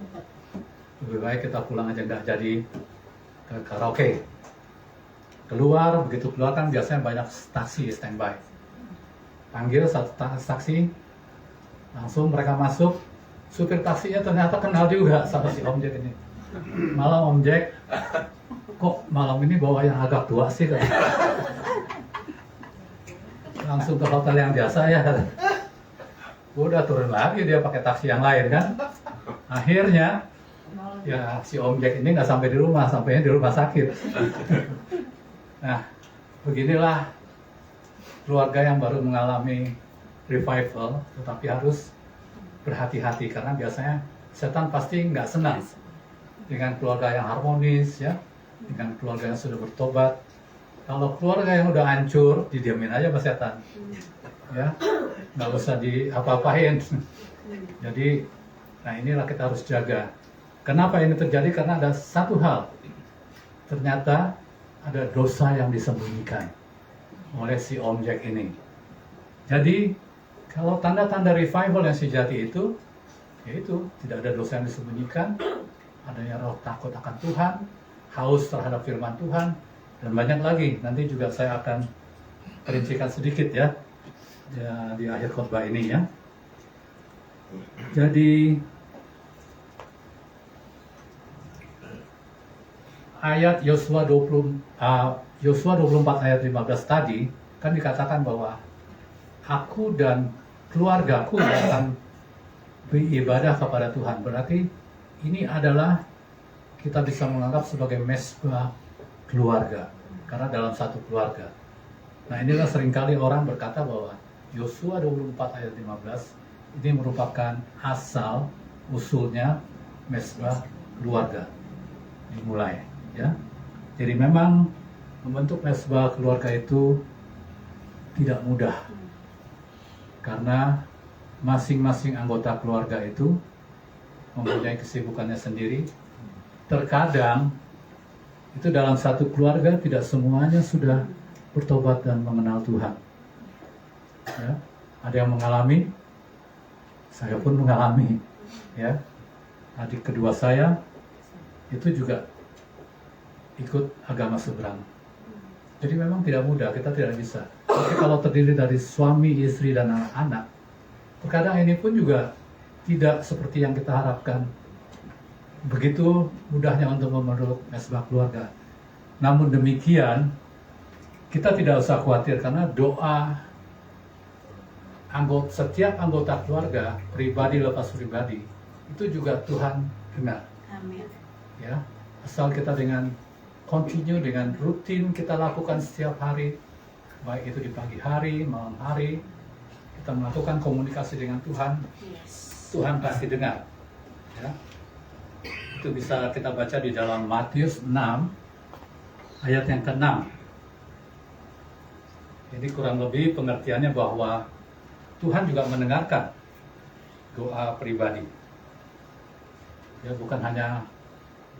"Lebih baik kita pulang aja, nggak jadi ke karaoke." Keluar, begitu keluar kan biasanya banyak taksi standby. Panggil satu taksi, langsung mereka masuk. Supir taksinya ternyata kenal juga sama si Om Jack ini. "Malam Om Jack, kok malam ini bawa yang agak tua sih?" katanya. "Langsung ke hotel yang biasa ya," katanya. Udah turun lagi dia pakai taksi yang lain kan. Akhirnya ya si Om Jack ini nggak sampai di rumah, sampainya di rumah sakit. Nah, beginilah keluarga yang baru mengalami revival, tetapi harus berhati-hati karena biasanya setan pasti nggak senang dengan keluarga yang harmonis ya, dengan keluarga yang sudah bertobat. Kalau keluarga yang udah hancur, didiamin aja sama setan, ya, nggak usah diapa-apain. Jadi, nah inilah kita harus jaga. Kenapa ini terjadi? Karena ada satu hal, ternyata ada dosa yang disembunyikan. oleh si Om Jack ini. Jadi kalau tanda-tanda revival yang sejati itu, yaitu tidak ada dosa yang disembunyikan, adanya roh takut akan Tuhan, haus terhadap firman Tuhan, dan banyak lagi. Nanti juga saya akan perincikan sedikit ya di akhir khotbah ini ya. Jadi ayat Yosua 24 ayat 15 tadi kan dikatakan bahwa aku dan keluargaku akan beribadah kepada Tuhan. Berarti ini adalah kita bisa menganggap sebagai mesbah keluarga, karena dalam satu keluarga. Nah, inilah seringkali orang berkata bahwa Yosua 24 ayat 15 ini merupakan asal usulnya mesbah keluarga dimulai ya. Jadi memang membentuk mesbah keluarga itu tidak mudah, karena masing-masing anggota keluarga itu mempunyai kesibukannya sendiri. Terkadang itu dalam satu keluarga tidak semuanya sudah bertobat dan mengenal Tuhan ya. Ada yang mengalami, saya pun mengalami ya. Adik kedua saya itu juga ikut agama seberang. Jadi memang tidak mudah, kita tidak bisa. Tapi kalau terdiri dari suami, istri, dan anak-anak, terkadang ini pun juga tidak seperti yang kita harapkan. Begitu mudahnya untuk membentuk mesbah keluarga. Namun demikian, kita tidak usah khawatir karena doa setiap anggota keluarga, pribadi lepas pribadi, itu juga Tuhan dengar. Amin. Ya, asal kita dengan continue, dengan rutin kita lakukan setiap hari, baik itu di pagi hari, malam hari, kita melakukan komunikasi dengan Tuhan, Tuhan pasti dengar. Ya. Itu bisa kita baca di dalam Matius 6 ayat yang ke-6. Ini kurang lebih pengertiannya bahwa Tuhan juga mendengarkan doa pribadi. Ya, bukan hanya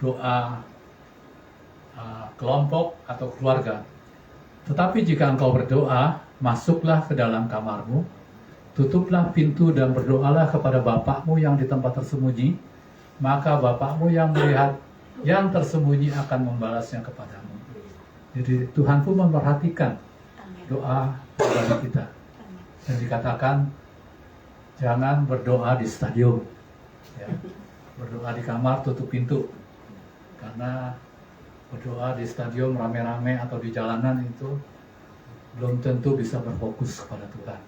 doa kelompok atau keluarga. Tetapi jika engkau berdoa, masuklah ke dalam kamarmu, tutuplah pintu dan berdoalah kepada Bapakmu yang di tempat tersembunyi, maka Bapakmu yang melihat yang tersembunyi akan membalasnya kepadamu. Jadi Tuhan pun memperhatikan doa pribadi kita. Dan dikatakan jangan berdoa di stadion, ya. Berdoa di kamar, tutup pintu, karena berdoa di stadion rame-rame atau di jalanan itu belum tentu bisa berfokus kepada Tuhan,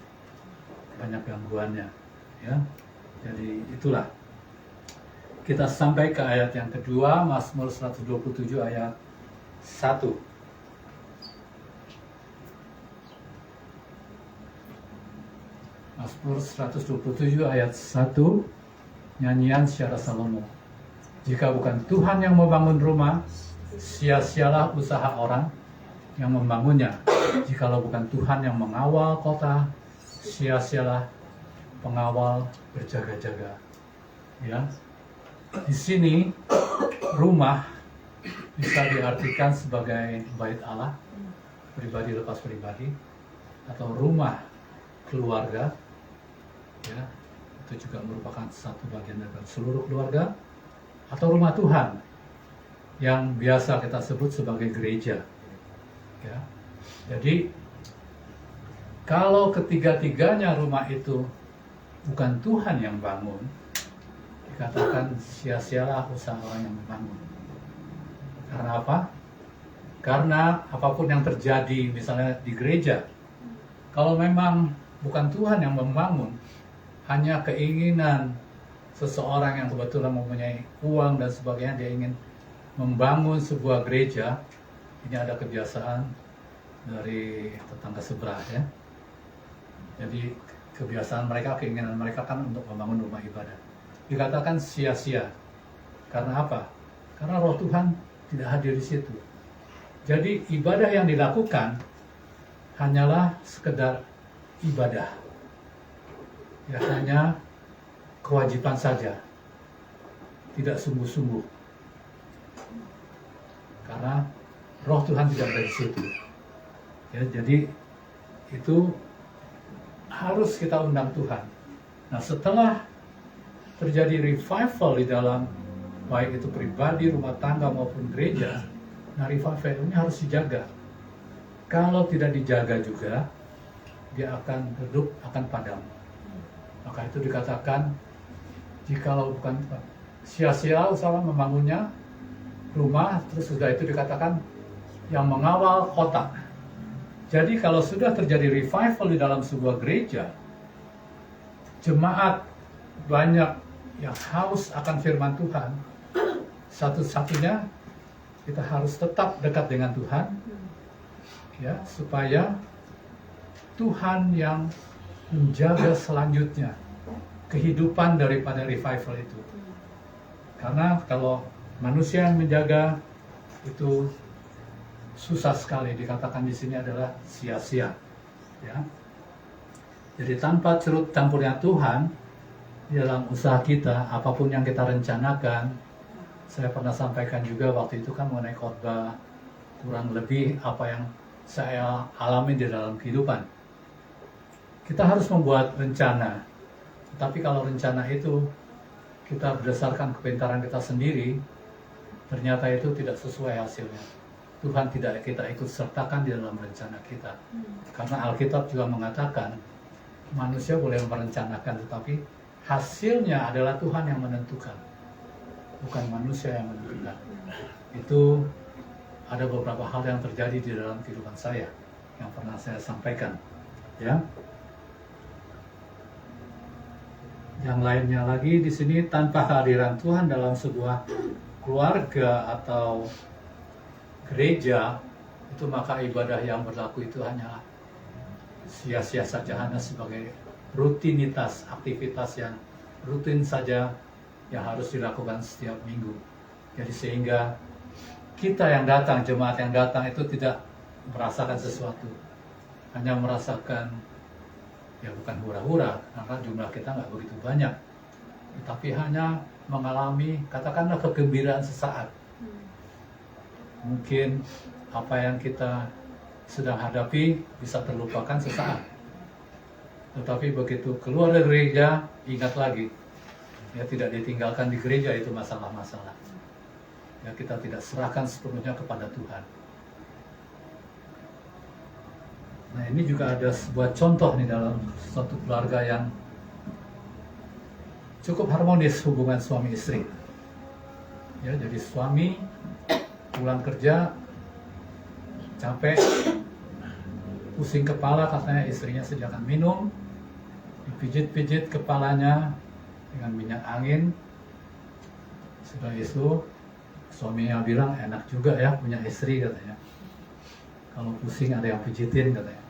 banyak gangguannya ya. Jadi itulah, kita sampai ke ayat yang kedua, Mazmur 127 ayat 1. Mazmur 127 ayat 1, nyanyian secara Salomo. Jika bukan Tuhan yang membangun rumah, sia-sialah usaha orang yang membangunnya. Jikalau bukan Tuhan yang mengawal kota, sia-sialah pengawal berjaga-jaga. Ya, di sini rumah bisa diartikan sebagai bait Allah, pribadi lepas pribadi, atau rumah keluarga. Ya, itu juga merupakan satu bagian dari seluruh keluarga, atau rumah Tuhan yang biasa kita sebut sebagai gereja. Ya. Jadi kalau ketiga-tiganya rumah itu bukan Tuhan yang bangun, dikatakan sia-sialah usaha orang yang membangun. Karena apa? Karena apapun yang terjadi misalnya di gereja, kalau memang bukan Tuhan yang membangun, hanya keinginan seseorang yang kebetulan mempunyai uang dan sebagainya, dia ingin membangun sebuah gereja. Ini ada kebiasaan dari tetangga sebelah ya. Jadi kebiasaan mereka, keinginan mereka kan untuk membangun rumah ibadah. Dikatakan sia-sia. Karena apa? Karena roh Tuhan tidak hadir di situ. Jadi ibadah yang dilakukan hanyalah sekedar ibadah. Ya, hanya kewajiban saja, tidak sungguh-sungguh, karena roh Tuhan tidak ada di situ. Ya, jadi itu harus kita undang Tuhan. Nah, setelah terjadi revival di dalam baik itu pribadi, rumah tangga maupun gereja, nah revival ini harus dijaga. Kalau tidak dijaga juga, dia akan redup, akan padam. Maka itu dikatakan, jikalau bukan sia-sia usaha membangunnya rumah, terus sudah itu dikatakan yang mengawal kota. Jadi kalau sudah terjadi revival di dalam sebuah gereja, jemaat banyak yang haus akan firman Tuhan, satu-satunya kita harus tetap dekat dengan Tuhan, ya, supaya Tuhan yang menjaga selanjutnya kehidupan daripada revival itu. Karena kalau manusia yang menjaga itu susah sekali, dikatakan di sini adalah sia-sia, ya. Jadi tanpa cerut campurnya Tuhan di dalam usaha kita, apapun yang kita rencanakan, saya pernah sampaikan juga waktu itu kan mengenai khotbah kurang lebih apa yang saya alami di dalam kehidupan. Kita harus membuat rencana, tapi kalau rencana itu kita berdasarkan kepintaran kita sendiri, ternyata itu tidak sesuai hasilnya. Tuhan tidak kita ikut sertakan di dalam rencana kita. Karena Alkitab juga mengatakan, manusia boleh merencanakan, tetapi hasilnya adalah Tuhan yang menentukan, bukan manusia yang menentukan. Itu ada beberapa hal yang terjadi di dalam kehidupan saya yang pernah saya sampaikan, ya. Yang lainnya lagi di sini, tanpa kehadiran Tuhan dalam sebuah keluarga atau gereja, itu maka ibadah yang berlaku itu hanya sia-sia saja, hanya sebagai rutinitas, aktivitas yang rutin saja yang harus dilakukan setiap minggu. Jadi sehingga kita yang datang, jemaat yang datang itu tidak merasakan sesuatu, hanya merasakan, ya bukan hura-hura, karena jumlah kita nggak begitu banyak, tapi hanya mengalami, katakanlah kegembiraan sesaat. Mungkin apa yang kita sedang hadapi bisa terlupakan sesaat, tetapi begitu keluar dari gereja, ingat lagi, ya tidak ditinggalkan di gereja itu masalah-masalah. Ya kita tidak serahkan sepenuhnya kepada Tuhan. Nah ini juga ada sebuah contoh nih dalam suatu keluarga yang cukup harmonis hubungan suami istri. Ya, jadi suami pulang kerja capek, pusing kepala, katanya istrinya sediakan minum, dipijit-pijit kepalanya dengan minyak angin. Sudah itu suaminya bilang, enak juga ya punya istri, katanya. Kalau pusing ada yang pijitin, katanya.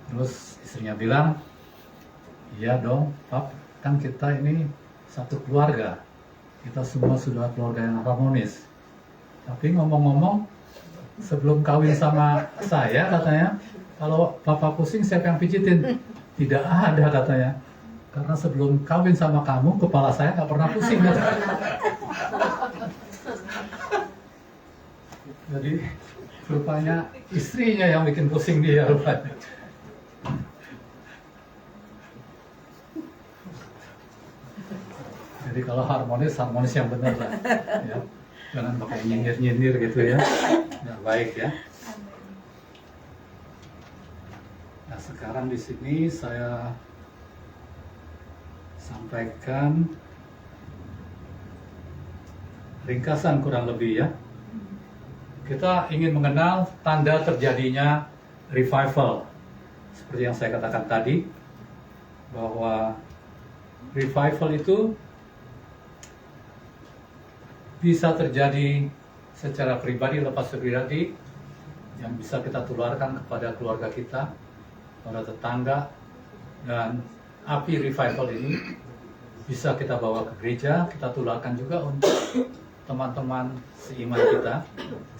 Terus istrinya bilang, iya dong Pap, kan kita ini satu keluarga, kita semua sudah keluarga yang harmonis. Tapi ngomong-ngomong, sebelum kawin sama saya, katanya, kalau Papa pusing siapa yang pijitin? Tidak ada, katanya. Karena sebelum kawin sama kamu, kepala saya nggak pernah pusing, katanya. Jadi rupanya istrinya yang bikin pusing dia, rupanya. Jadi kalau harmonis, harmonis yang benar lah, ya. Jangan pakai nyindir-nyindir gitu ya, nggak baik ya. Nah sekarang di sini saya sampaikan ringkasan kurang lebih ya. Kita ingin mengenal tanda terjadinya revival. Seperti yang saya katakan tadi, bahwa revival itu bisa terjadi secara pribadi, lepas pribadi, yang bisa kita tularkan kepada keluarga kita, pada tetangga, dan api revival ini bisa kita bawa ke gereja, kita tularkan juga untuk teman-teman seiman kita,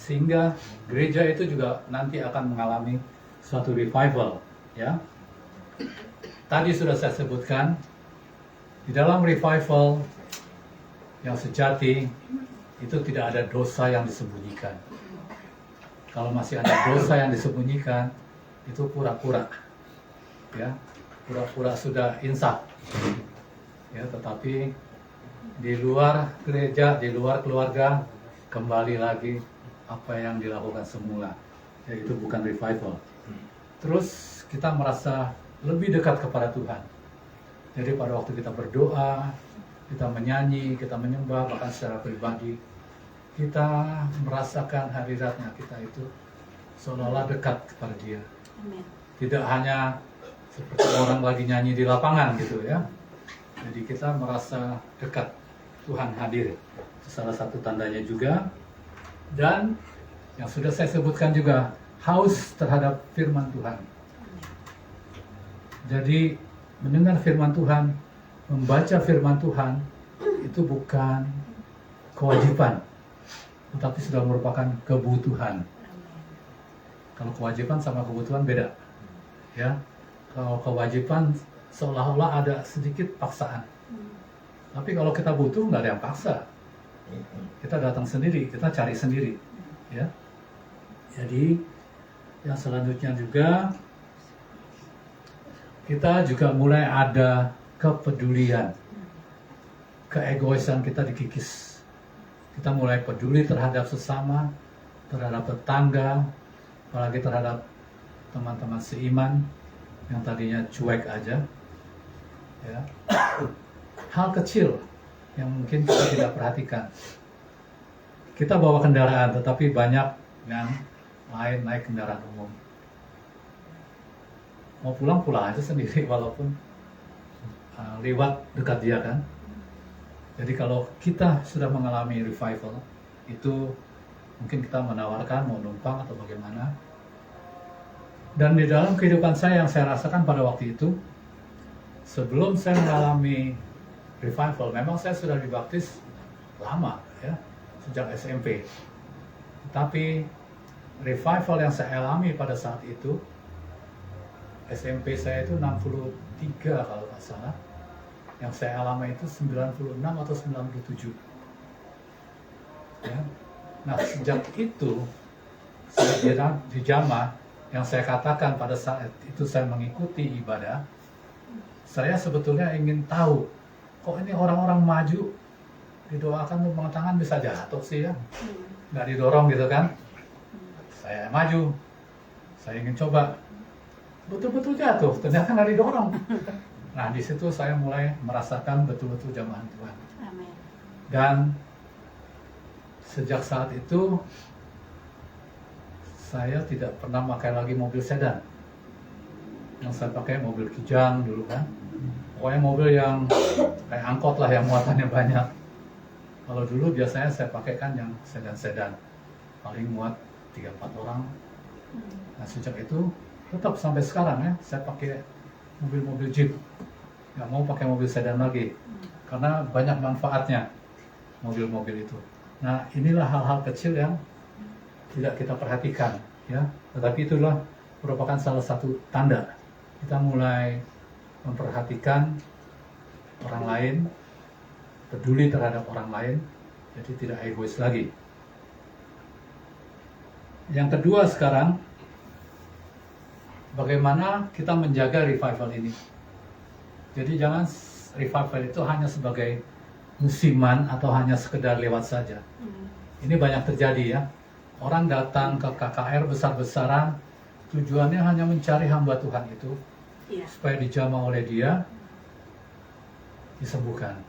sehingga gereja itu juga nanti akan mengalami suatu revival, ya. Tadi sudah saya sebutkan, di dalam revival yang sejati itu tidak ada dosa yang disembunyikan. Kalau masih ada dosa yang disembunyikan, itu pura-pura, ya, pura-pura sudah insaf, ya, tetapi di luar gereja, di luar keluarga, kembali lagi apa yang dilakukan semula, yaitu bukan revival. Terus kita merasa lebih dekat kepada Tuhan. Jadi pada waktu kita berdoa, kita menyanyi, kita menyembah, bahkan secara pribadi, kita merasakan hadiratnya, kita itu seolah-olah dekat kepada Dia. Amin. Tidak hanya seperti orang lagi nyanyi di lapangan gitu ya. Jadi kita merasa dekat, Tuhan hadir. Itu salah satu tandanya juga. Dan yang sudah saya sebutkan juga, haus terhadap firman Tuhan. Jadi mendengar firman Tuhan, membaca firman Tuhan, itu bukan kewajiban, tetapi sudah merupakan kebutuhan. Kalau kewajiban sama kebutuhan beda, ya. Kalau kewajiban seolah-olah ada sedikit paksaan, tapi kalau kita butuh nggak ada yang paksa. Kita datang sendiri, kita cari sendiri, ya. Jadi yang selanjutnya juga kita juga mulai ada kepedulian, keegoisan kita dikikis. Kita mulai peduli terhadap sesama, terhadap tetangga, apalagi terhadap teman-teman seiman yang tadinya cuek aja, ya. Hal kecil yang mungkin kita tidak perhatikan. Kita bawa kendaraan, tetapi banyak yang lain naik kendaraan umum. Mau pulang aja sendiri walaupun lewat dekat dia kan. Jadi kalau kita sudah mengalami revival, itu mungkin kita menawarkan mau numpang atau bagaimana. Dan di dalam kehidupan saya yang saya rasakan pada waktu itu, sebelum saya mengalami revival, memang saya sudah dibaptis lama ya, sejak SMP. Tapi revival yang saya alami pada saat itu, SMP saya itu 63 kalau nggak salah. Yang saya alami itu 96 atau 97. Ya. Nah, sejak itu saya dijamah, yang saya katakan pada saat itu saya mengikuti ibadah, saya sebetulnya ingin tahu, kok ini orang-orang maju, didoakan tumpang tangan bisa jatuh sih ya, nggak didorong gitu kan. Saya maju, saya ingin coba, betul-betul jatuh, ternyata nggak didorong. Nah, di situ saya mulai merasakan betul-betul jamahan Tuhan. Amin. Dan sejak saat itu saya tidak pernah pakai lagi mobil sedan. Yang saya pakai mobil Kijang dulu kan. Pokoknya mobil yang kayak angkot lah, yang muatannya banyak. Kalau dulu biasanya saya pakai kan yang sedan-sedan, paling muat 3-4 orang. Nah, sejak itu tetap sampai sekarang ya, saya pakai mobil-mobil Jeep. Nggak mau pakai mobil sedan lagi, karena banyak manfaatnya mobil-mobil itu. Nah, inilah hal-hal kecil yang tidak kita perhatikan, ya. Tetapi itulah merupakan salah satu tanda kita mulai memperhatikan orang lain, peduli terhadap orang lain, jadi tidak egois lagi. Yang kedua sekarang, bagaimana kita menjaga revival ini. Jadi jangan revival itu hanya sebagai musiman atau hanya sekedar lewat saja. Ini banyak terjadi ya. Orang datang ke KKR besar-besaran, tujuannya hanya mencari hamba Tuhan itu, supaya dijamah oleh Dia, disembuhkan.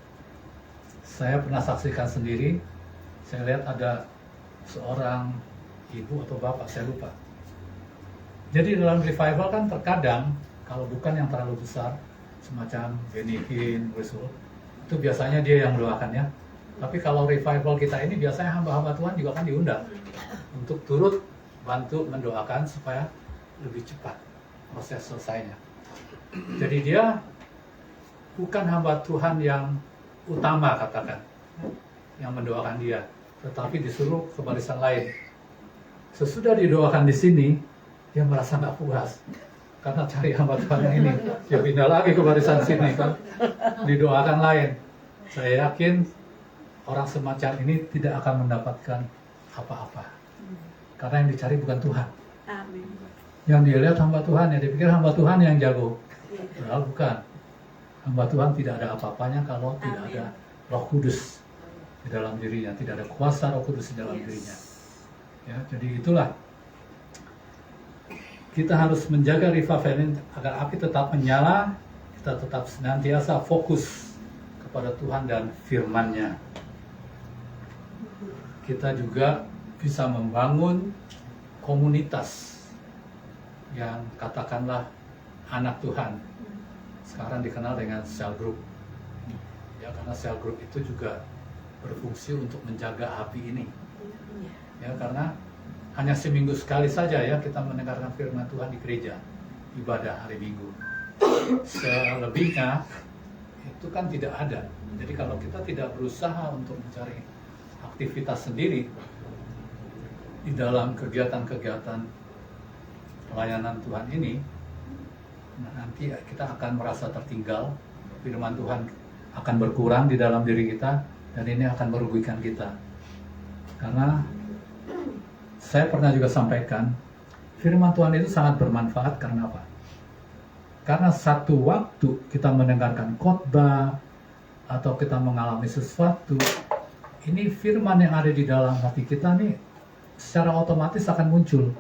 Saya pernah saksikan sendiri, saya lihat ada seorang ibu atau bapak, saya lupa. Jadi dalam revival kan terkadang, kalau bukan yang terlalu besar, semacam Benny Hinn, itu biasanya dia yang mendoakan ya. Tapi kalau revival kita ini biasanya hamba-hamba Tuhan juga kan diundang untuk turut bantu mendoakan supaya lebih cepat proses selesainya. Jadi dia bukan hamba Tuhan yang utama katakan, yang mendoakan dia, tetapi disuruh ke barisan lain. Sesudah didoakan di sini, dia merasa nggak puas karena cari hamba Tuhan yang ini, dia pindah lagi ke barisan sini kan, didoakan lain. Saya yakin orang semacam ini tidak akan mendapatkan apa-apa, karena yang dicari bukan Tuhan. Amin. Yang dia lihat hamba Tuhan, ya dipikir hamba Tuhan yang jago. Padahal bukan. Hamba Tuhan tidak ada apa-apanya kalau tidak ada Roh Kudus di dalam dirinya, tidak ada kuasa Roh Kudus di dalam dirinya. Ya, jadi itulah kita harus menjaga revival ini agar api tetap menyala, kita tetap senantiasa fokus kepada Tuhan dan firman-Nya. Kita juga bisa membangun komunitas yang katakanlah anak Tuhan. Sekarang dikenal dengan cell group. Ya, karena cell group itu juga berfungsi untuk menjaga api ini. Ya, karena hanya seminggu sekali saja ya kita mendengarkan firman Tuhan di gereja, ibadah hari Minggu. Selebihnya itu kan tidak ada. Jadi kalau kita tidak berusaha untuk mencari aktivitas sendiri di dalam kegiatan-kegiatan pelayanan Tuhan ini, nanti kita akan merasa tertinggal, firman Tuhan akan berkurang di dalam diri kita, dan ini akan merugikan kita. Karena saya pernah juga sampaikan, firman Tuhan itu sangat bermanfaat karena apa? Karena satu waktu kita mendengarkan khotbah atau kita mengalami sesuatu, ini firman yang ada di dalam hati kita nih secara otomatis akan muncul,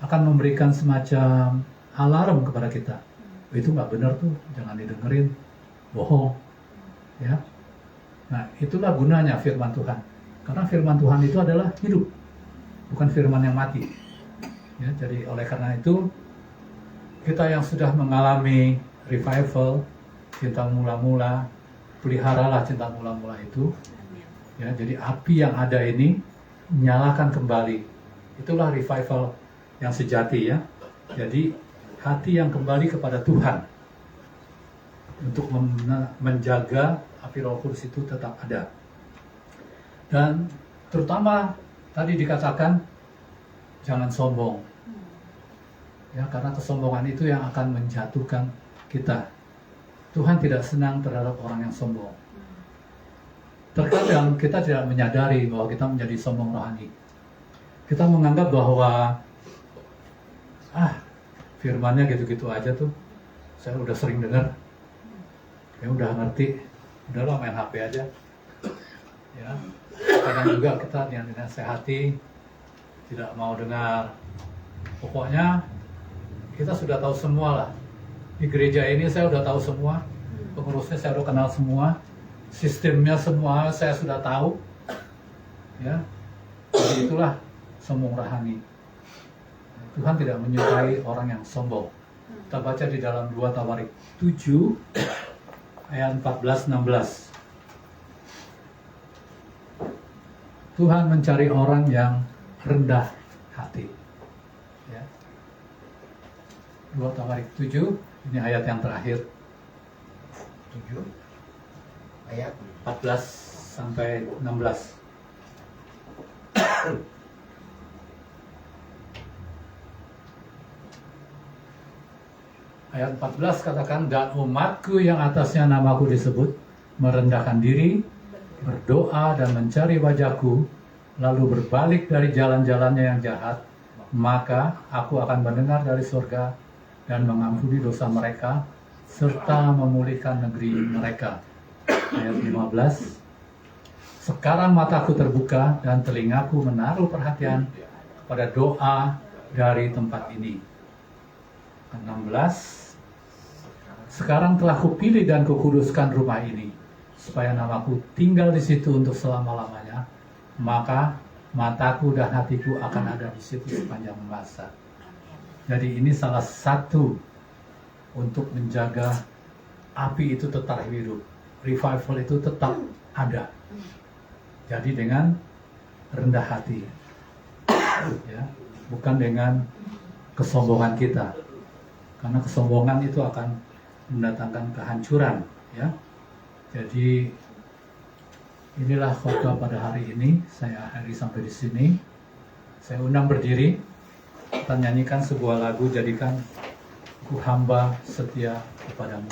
akan memberikan semacam alarm kepada kita. Itu nggak benar tuh, jangan didengerin, bohong, ya. Nah, itulah gunanya firman Tuhan. Karena firman Tuhan itu adalah hidup, bukan firman yang mati. Ya, jadi oleh karena itu kita yang sudah mengalami revival, cinta mula-mula, peliharalah cinta mula-mula itu. Ya, jadi api yang ada ini nyalakan kembali. Itulah revival yang sejati ya. Jadi hati yang kembali kepada Tuhan untuk menjaga api Roh Kudus itu tetap ada. Dan terutama tadi dikatakan jangan sombong. Ya, karena kesombongan itu yang akan menjatuhkan kita. Tuhan tidak senang terhadap orang yang sombong. Terkadang kita tidak menyadari bahwa kita menjadi sombong rohani. Kita menganggap bahwa firmannya gitu-gitu aja tuh. Saya udah sering dengar. Ya udah ngerti. Udahlah main HP aja. Ya. Kadang juga kita yang dinasehati tidak mau dengar. Pokoknya kita sudah tahu semua lah. Di gereja ini saya udah tahu semua. Pengurusnya saya udah kenal semua. Sistemnya semua saya sudah tahu. Ya. Jadi itulah sombong rohani. Tuhan tidak menyukai orang yang sombong. Kita baca di dalam 2 Tawarik 7 ayat 14-16. Tuhan mencari orang yang rendah hati. Ya. 2 Tawarik 7, ini ayat yang terakhir. 7 ayat 14 sampai 16. Ayat 14 katakan, dan umatku yang atasnya namaku disebut, merendahkan diri, berdoa dan mencari wajahku, lalu berbalik dari jalan-jalannya yang jahat, maka aku akan mendengar dari surga dan mengampuni dosa mereka, serta memulihkan negeri mereka. Ayat 15, sekarang mataku terbuka dan telingaku menaruh perhatian pada doa dari tempat ini. 16, sekarang telah kupilih dan kukuduskan rumah ini, supaya namaku tinggal di situ untuk selama-lamanya, maka mataku dan hatiku akan ada di situ sepanjang masa. Jadi ini salah satu untuk menjaga api itu tetap hidup, revival itu tetap ada. Jadi dengan rendah hati, ya, bukan dengan kesombongan kita, karena kesombongan itu akan mendatangkan kehancuran, ya. Jadi inilah khotbah pada hari ini. Saya akhiri sampai di sini. Saya undang berdiri. Kita nyanyikan sebuah lagu, jadikan ku hamba setia kepadamu.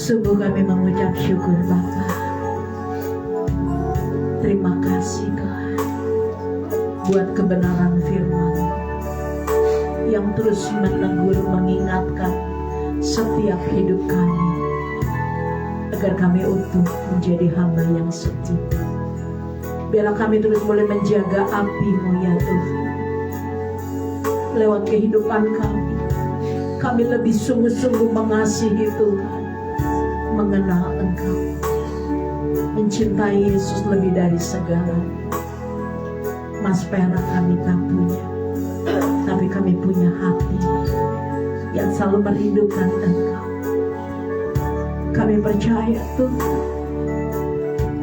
Sungguh kami mengucap syukur Bapa. Terima kasih Tuhan buat kebenaran firman yang terus menegur, mengingatkan setiap hidup kami agar kami utuh menjadi hamba yang setia. Biarlah kami terus boleh menjaga api-Mu ya Tuhan. Lewat kehidupan kami lebih sungguh-sungguh mengasihi Tuhan, mengenal Engkau, mencintai Yesus lebih dari segala. Mas perak kami tak punya, tapi kami punya hati yang selalu merindukan Engkau. Kami percaya Tuhan,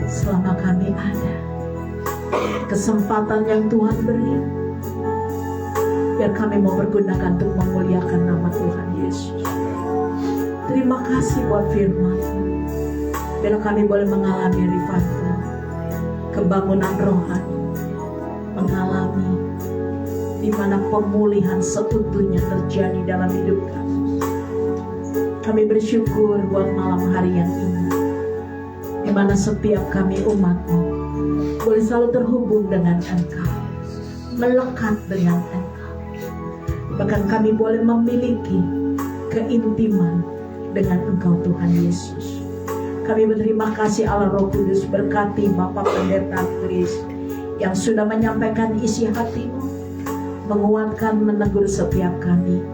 selama kami ada, kesempatan yang Tuhan beri, biar kami mau pergunakan untuk memuliakan nama Tuhan Yesus. Terima kasih buat firman, biar kami boleh mengalami revival, kebangunan rohani, mengalami di mana pemulihan seutuhnya terjadi dalam hidup kami. Kami bersyukur buat malam hari yang ini, di mana setiap kami umat-Mu boleh selalu terhubung dengan Engkau, melekat dengan Engkau. Bahkan kami boleh memiliki keintiman dengan Engkau Tuhan Yesus. Kami berterima kasih Allah Roh Kudus, berkati Bapak Pendeta Kris yang sudah menyampaikan isi hati-Mu, menguatkan, menegur setiap kami,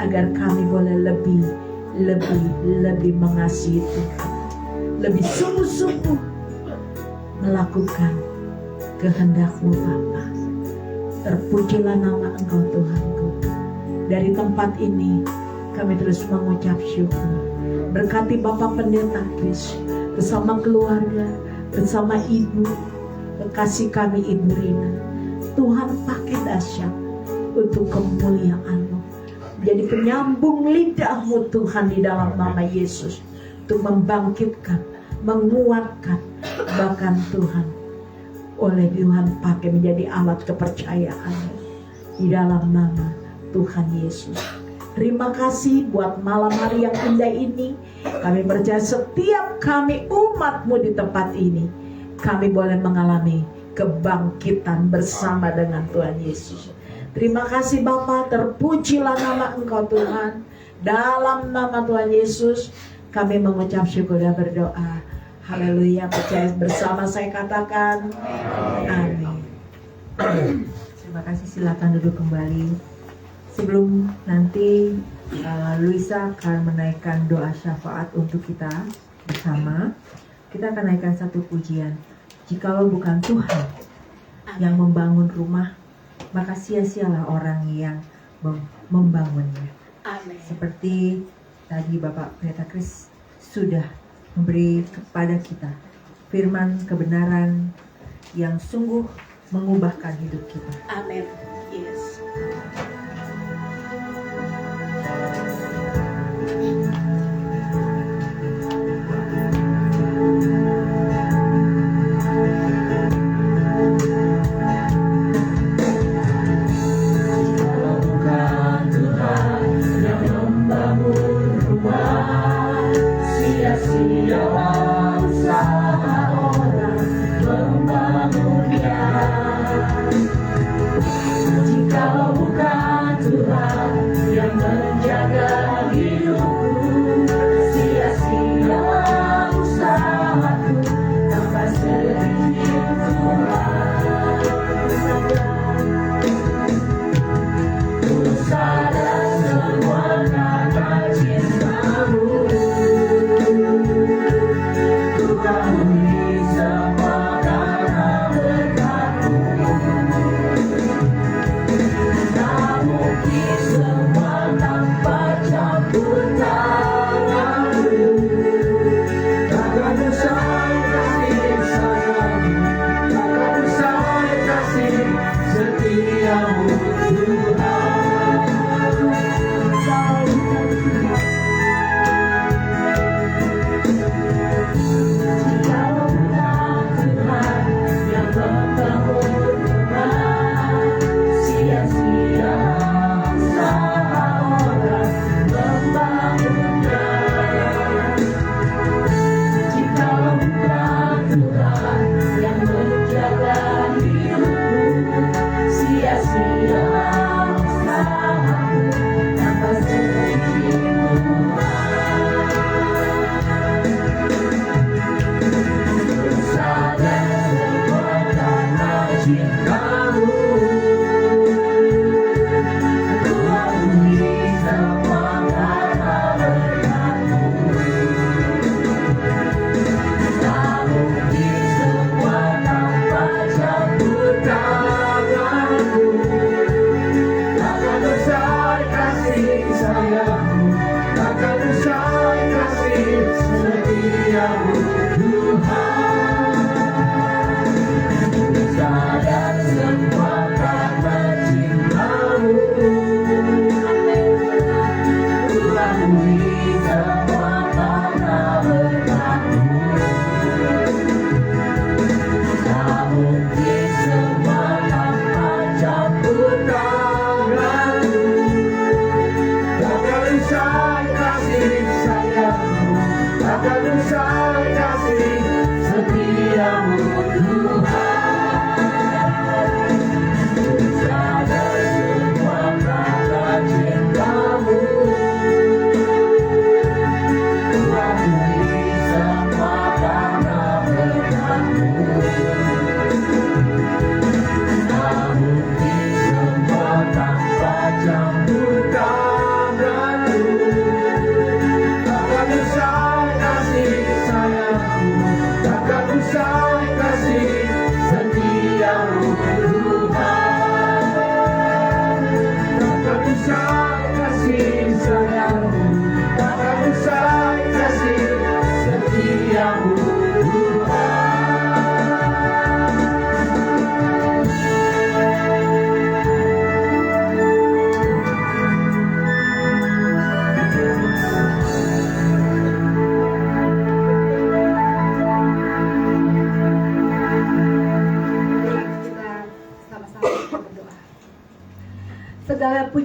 agar kami boleh lebih mengasihi Tuhan, lebih sungguh-sungguh melakukan kehendak-Mu Bapa. Terpujilah nama Engkau Tuhanku. Dari tempat ini kami terus mengucap syukur. Berkati Bapak Pendeta Kris bersama keluarga, bersama Ibu, kekasih kami Ibu Rina. Tuhan pakai dahsyat untuk kemuliaan-Mu, menjadi penyambung lidah-Mu Tuhan di dalam nama Yesus, untuk membangkitkan, menguatkan, bahkan Tuhan oleh Tuhan pakai menjadi alat kepercayaan-Mu di dalam nama Tuhan Yesus. Terima kasih buat malam hari yang indah ini. Kami percaya setiap kami umat-Mu di tempat ini, kami boleh mengalami kebangkitan bersama dengan Tuhan Yesus. Terima kasih Bapa, terpujilah nama Engkau Tuhan. Dalam nama Tuhan Yesus kami mengucap syukur dan berdoa. Haleluya. Percaya bersama saya katakan amin. Terima kasih, silakan duduk kembali. Sebelum nanti Luisa akan menaikkan doa syafaat untuk kita bersama, kita akan naikkan satu pujian. Jikalau bukan Tuhan yang membangun rumah, maka sia-sialah orang yang membangunnya. Amin. Seperti tadi Bapak Pendeta Kris sudah memberi kepada kita firman kebenaran yang sungguh mengubahkan hidup kita. Amin. Yes. Sia-sia usaha orang membangunnya.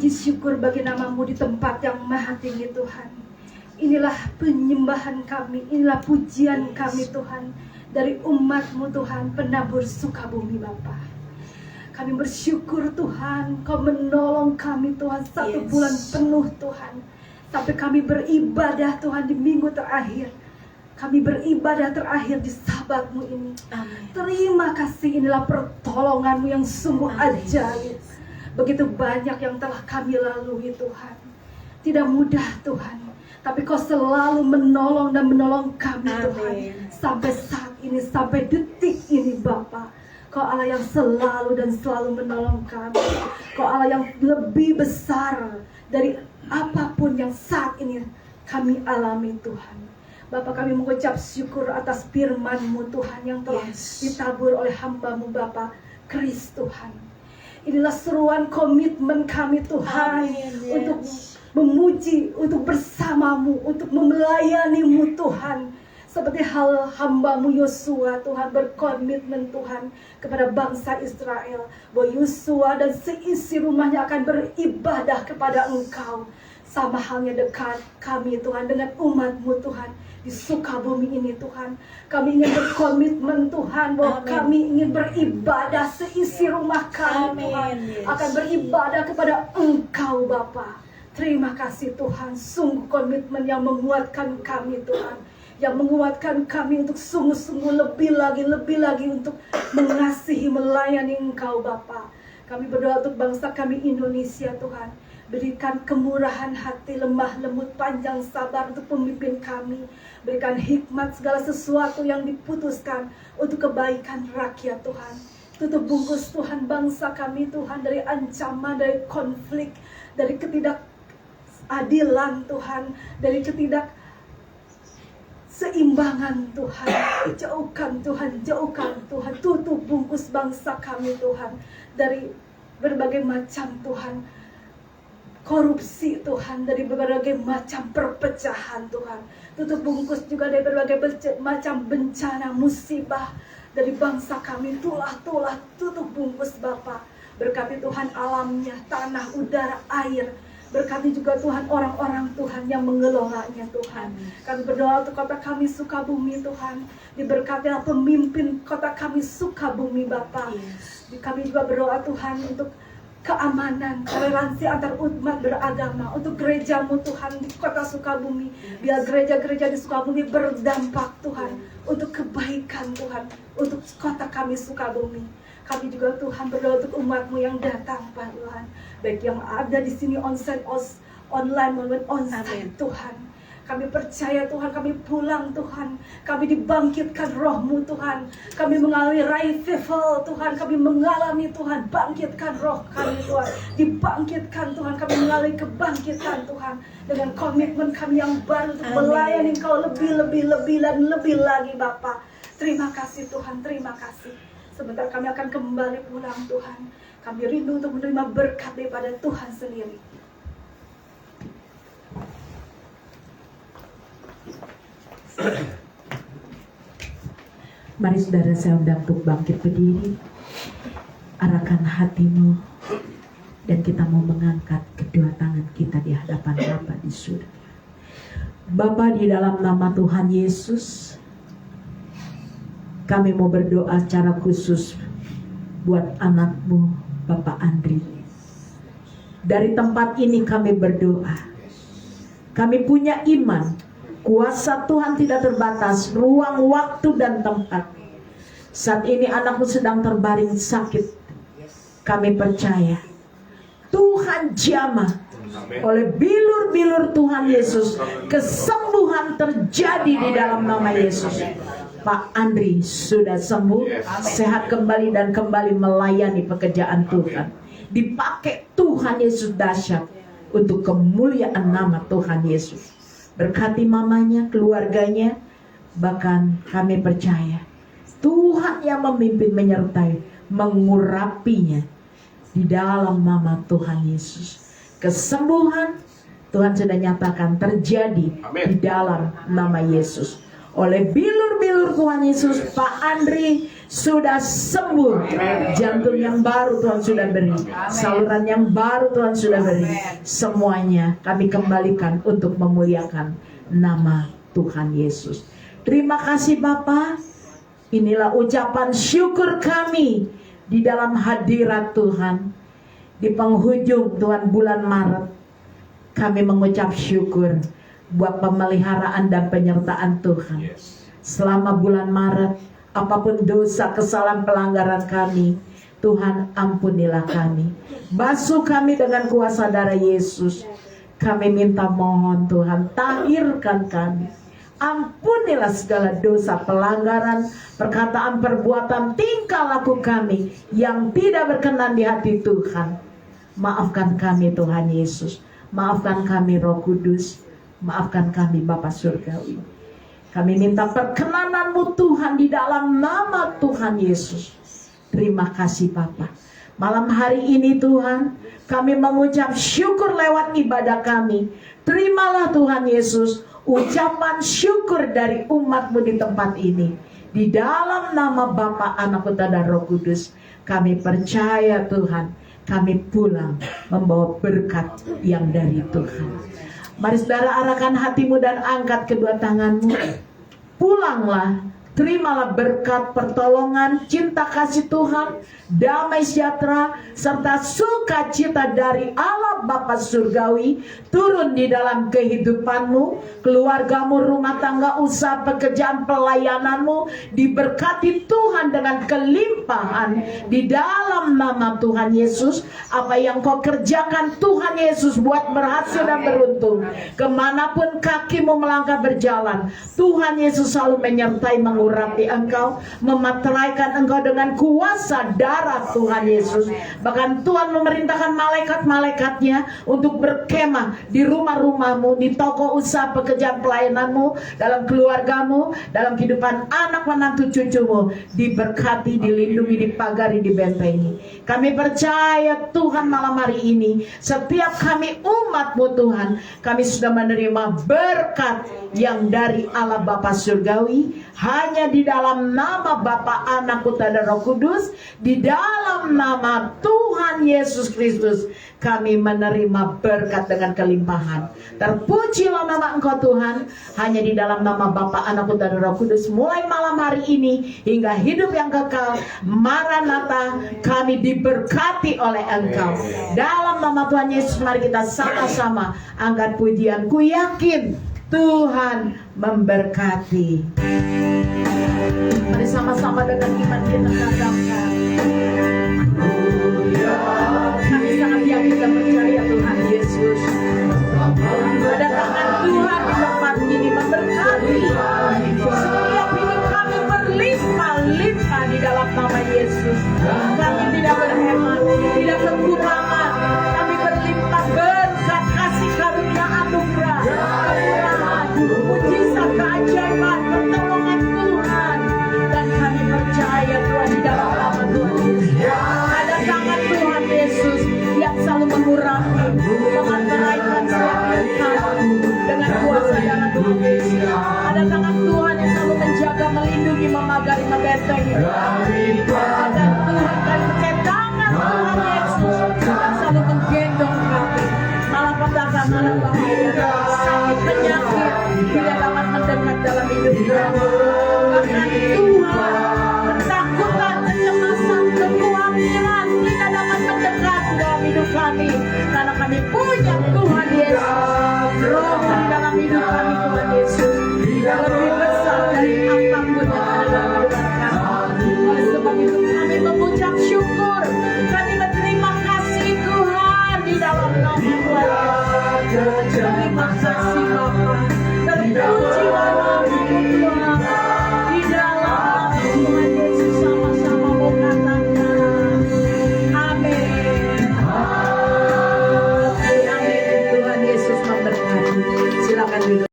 puji syukur bagi namamu di tempat yang maha tinggi Tuhan. Inilah penyembahan kami, inilah pujian kami Tuhan, dari umat-Mu Tuhan, penabur Sukabumi Bapa. Kami bersyukur Tuhan, Kau menolong kami Tuhan 1 bulan penuh Tuhan. Sampai kami beribadah Tuhan di minggu terakhir. Kami beribadah terakhir di Sabat-Mu ini. Amin. Terima kasih, inilah pertolongan-Mu yang sungguh ajaib. Begitu banyak yang telah kami lalui Tuhan. Tidak mudah Tuhan, tapi Kau selalu menolong dan menolong kami Tuhan. Sampai saat ini, sampai detik ini Bapa. Kau Allah yang selalu dan selalu menolong kami. Kau Allah yang lebih besar dari apapun yang saat ini kami alami Tuhan. Bapa, kami mengucap syukur atas firman-Mu Tuhan yang telah ditabur oleh hamba-Mu Bapa Kris Tuhan. Inilah seruan komitmen kami Tuhan. Untuk memuji, untuk bersama-Mu, untuk melayani-Mu Tuhan. Seperti hal hamba-Mu Yosua Tuhan berkomitmen Tuhan kepada bangsa Israel, bahwa Yosua dan seisi rumahnya akan beribadah kepada Engkau. Sama halnya dekat kami Tuhan dengan umat-Mu Tuhan di Sukabumi ini Tuhan. Kami ingin berkomitmen Tuhan bahwa kami ingin beribadah, seisi rumah kami Tuhan akan beribadah kepada Engkau Bapa. Terima kasih Tuhan, sungguh komitmen yang menguatkan kami Tuhan, yang menguatkan kami untuk sungguh-sungguh lebih lagi untuk mengasihi, melayani Engkau Bapa. Kami berdoa untuk bangsa kami Indonesia Tuhan. Berikan kemurahan hati, lemah lembut, panjang sabar untuk pemimpin kami. Berikan hikmat segala sesuatu yang diputuskan untuk kebaikan rakyat Tuhan. Tutup bungkus Tuhan bangsa kami Tuhan dari ancaman, dari konflik, dari ketidakadilan Tuhan, dari ketidakseimbangan Tuhan. Jauhkan Tuhan, jauhkan Tuhan. Tutup bungkus bangsa kami Tuhan dari berbagai macam Tuhan korupsi Tuhan, dari berbagai macam perpecahan Tuhan. Tutup bungkus juga dari berbagai macam bencana, musibah dari bangsa kami. Tulah tutup bungkus Bapa. Berkati Tuhan alamnya, tanah, udara, air. Berkati juga Tuhan orang-orang Tuhan yang mengelolanya Tuhan. Kami berdoa untuk kota kami Sukabumi Tuhan. Diberkatilah pemimpin kota kami Sukabumi Bapa. Kami juga berdoa Tuhan untuk keamanan, toleransi antar umat beragama, untuk gereja-Mu Tuhan di kota Sukabumi. Biar gereja-gereja di Sukabumi berdampak Tuhan, untuk kebaikan Tuhan, untuk kota kami Sukabumi. Kami juga Tuhan berdoa untuk umat-Mu yang datang Tuhan, baik yang ada di sini onsite, online maupun onsite Tuhan. Kami percaya Tuhan, kami pulang Tuhan, kami dibangkitkan roh-Mu Tuhan, kami mengalami revival Tuhan, kami mengalami Tuhan, bangkitkan roh kami Tuhan, dibangkitkan Tuhan, kami mengalami kebangkitan Tuhan, dengan komitmen kami yang baru untuk melayani Engkau lebih dan lebih lagi Bapa. Terima kasih Tuhan, terima kasih. Sebentar kami akan kembali pulang Tuhan, kami rindu untuk menerima berkat daripada Tuhan sendiri. Mari saudara saya undang untuk bangkit berdiri. Arahkan hatimu, dan kita mau mengangkat kedua tangan kita di hadapan Bapa di surga. Bapa, di dalam nama Tuhan Yesus, kami mau berdoa secara khusus buat anak-Mu Bapak Andri. Dari tempat ini kami berdoa. Kami punya iman, kuasa Tuhan tidak terbatas, ruang, waktu, dan tempat. Saat ini anakmu sedang terbaring sakit. Kami percaya Tuhan jamah oleh bilur-bilur Tuhan Yesus. Kesembuhan terjadi di dalam nama Yesus. Pak Andri sudah sembuh, sehat kembali dan kembali melayani pekerjaan Tuhan. Dipakai Tuhan Yesus dahsyat untuk kemuliaan nama Tuhan Yesus. Berkati mamanya, keluarganya, bahkan kami percaya Tuhan yang memimpin, menyertai, mengurapinya di dalam nama Tuhan Yesus. Kesembuhan Tuhan sudah nyatakan terjadi di dalam nama Yesus. Oleh bilur-bilur Tuhan Yesus, Pak Andri sudah sembuh. Jantung yang baru Tuhan sudah beri, saluran yang baru Tuhan sudah beri. Semuanya kami kembalikan untuk memuliakan nama Tuhan Yesus. Terima kasih Bapa. Inilah ucapan syukur kami di dalam hadirat Tuhan. Di penghujung Tuhan bulan Maret, kami mengucap syukur buat pemeliharaan dan penyertaan Tuhan. Selama bulan Maret, apapun dosa, kesalahan, pelanggaran kami, Tuhan ampunilah kami. Basuh kami dengan kuasa darah Yesus. Kami minta mohon Tuhan, tahirkan kami. Ampunilah segala dosa, pelanggaran, perkataan, perbuatan, tingkah laku kami yang tidak berkenan di hati Tuhan. Maafkan kami Tuhan Yesus. Maafkan kami Roh Kudus. Maafkan kami Bapa Surgawi. Kami minta perkenanan-Mu Tuhan di dalam nama Tuhan Yesus. Terima kasih Bapa. Malam hari ini Tuhan, kami mengucap syukur lewat ibadah kami. Terimalah Tuhan Yesus ucapan syukur dari umat-Mu di tempat ini. Di dalam nama Bapa, Anak, Putra, dan Roh Kudus, kami percaya Tuhan, kami pulang membawa berkat yang dari Tuhan. Mari saudara arahkan hatimu dan angkat kedua tanganmu. Pulanglah, terimalah berkat, pertolongan, cinta kasih Tuhan, damai sejahtera, serta sukacita dari Allah Bapa Surgawi turun di dalam kehidupanmu, keluargamu, rumah tangga, usaha, pekerjaan, pelayananmu. Diberkati Tuhan dengan kelimpahan di dalam nama Tuhan Yesus. Apa yang kau kerjakan Tuhan Yesus buat berhasil dan beruntung. Kemanapun kakimu melangkah berjalan, Tuhan Yesus selalu menyertai, mengurapi engkau, memateraikan engkau dengan kuasa darah Tuhan Yesus. Bahkan Tuhan memerintahkan malaikat-malaikatnya untuk berkemah di rumah-rumahmu, di toko usaha, pekerjaan, pelayananmu, dalam keluargamu, dalam kehidupan anak menantu cucumu. Diberkati, dilindungi, dipagari, dibentengi. Kami percaya Tuhan malam hari ini, setiap kami umat-Mu Tuhan, kami sudah menerima berkat yang dari Allah Bapa Surgawi, hanya di dalam nama Bapa, Anak, Putra, dan Roh Kudus. Di dalam nama Tuhan Yesus Kristus kami menerima berkat dengan kelimpahan. Terpujilah nama Engkau Tuhan, hanya di dalam nama Bapa, Anak, Putra, dan Roh Kudus, mulai malam hari ini hingga hidup yang kekal. Maranatha, kami diberkati oleh Engkau. Dalam nama Tuhan Yesus, mari kita sama-sama angkat pujian. Ku yakin Tuhan memberkati. Mari sama-sama dengan iman kita katakan, kami sangat yakin dan percaya Tuhan Yesus. Ada tangan Tuhan di tempat ini memberkati. Setiap hidup kami berlimpah-limpah di dalam nama Yesus. Kami tidak berhemat, tidak kekurangan. Kami berlimpah berkat, kasih karunia, anugerah, kemurahan, mujizat, keajaiban, pertolongan Tuhan. Dan kami percaya Tuhan di dalam nama Tuhan Yesus. Ada tangan Tuhan Yesus yang selalu mengurangi, memanteraikan setiap kami dengan kuasa dalam Tuhan Yesus. Ada tangan Tuhan yang selalu menjaga, melindungi, memagari, membentengi. Dan Tuhan, kami percaya tangan Tuhan Yesus yang selalu menggendong kami. Malapetaka, malabahaya, sakit, penyakit tidak dapat mendekat dalam hidup kami.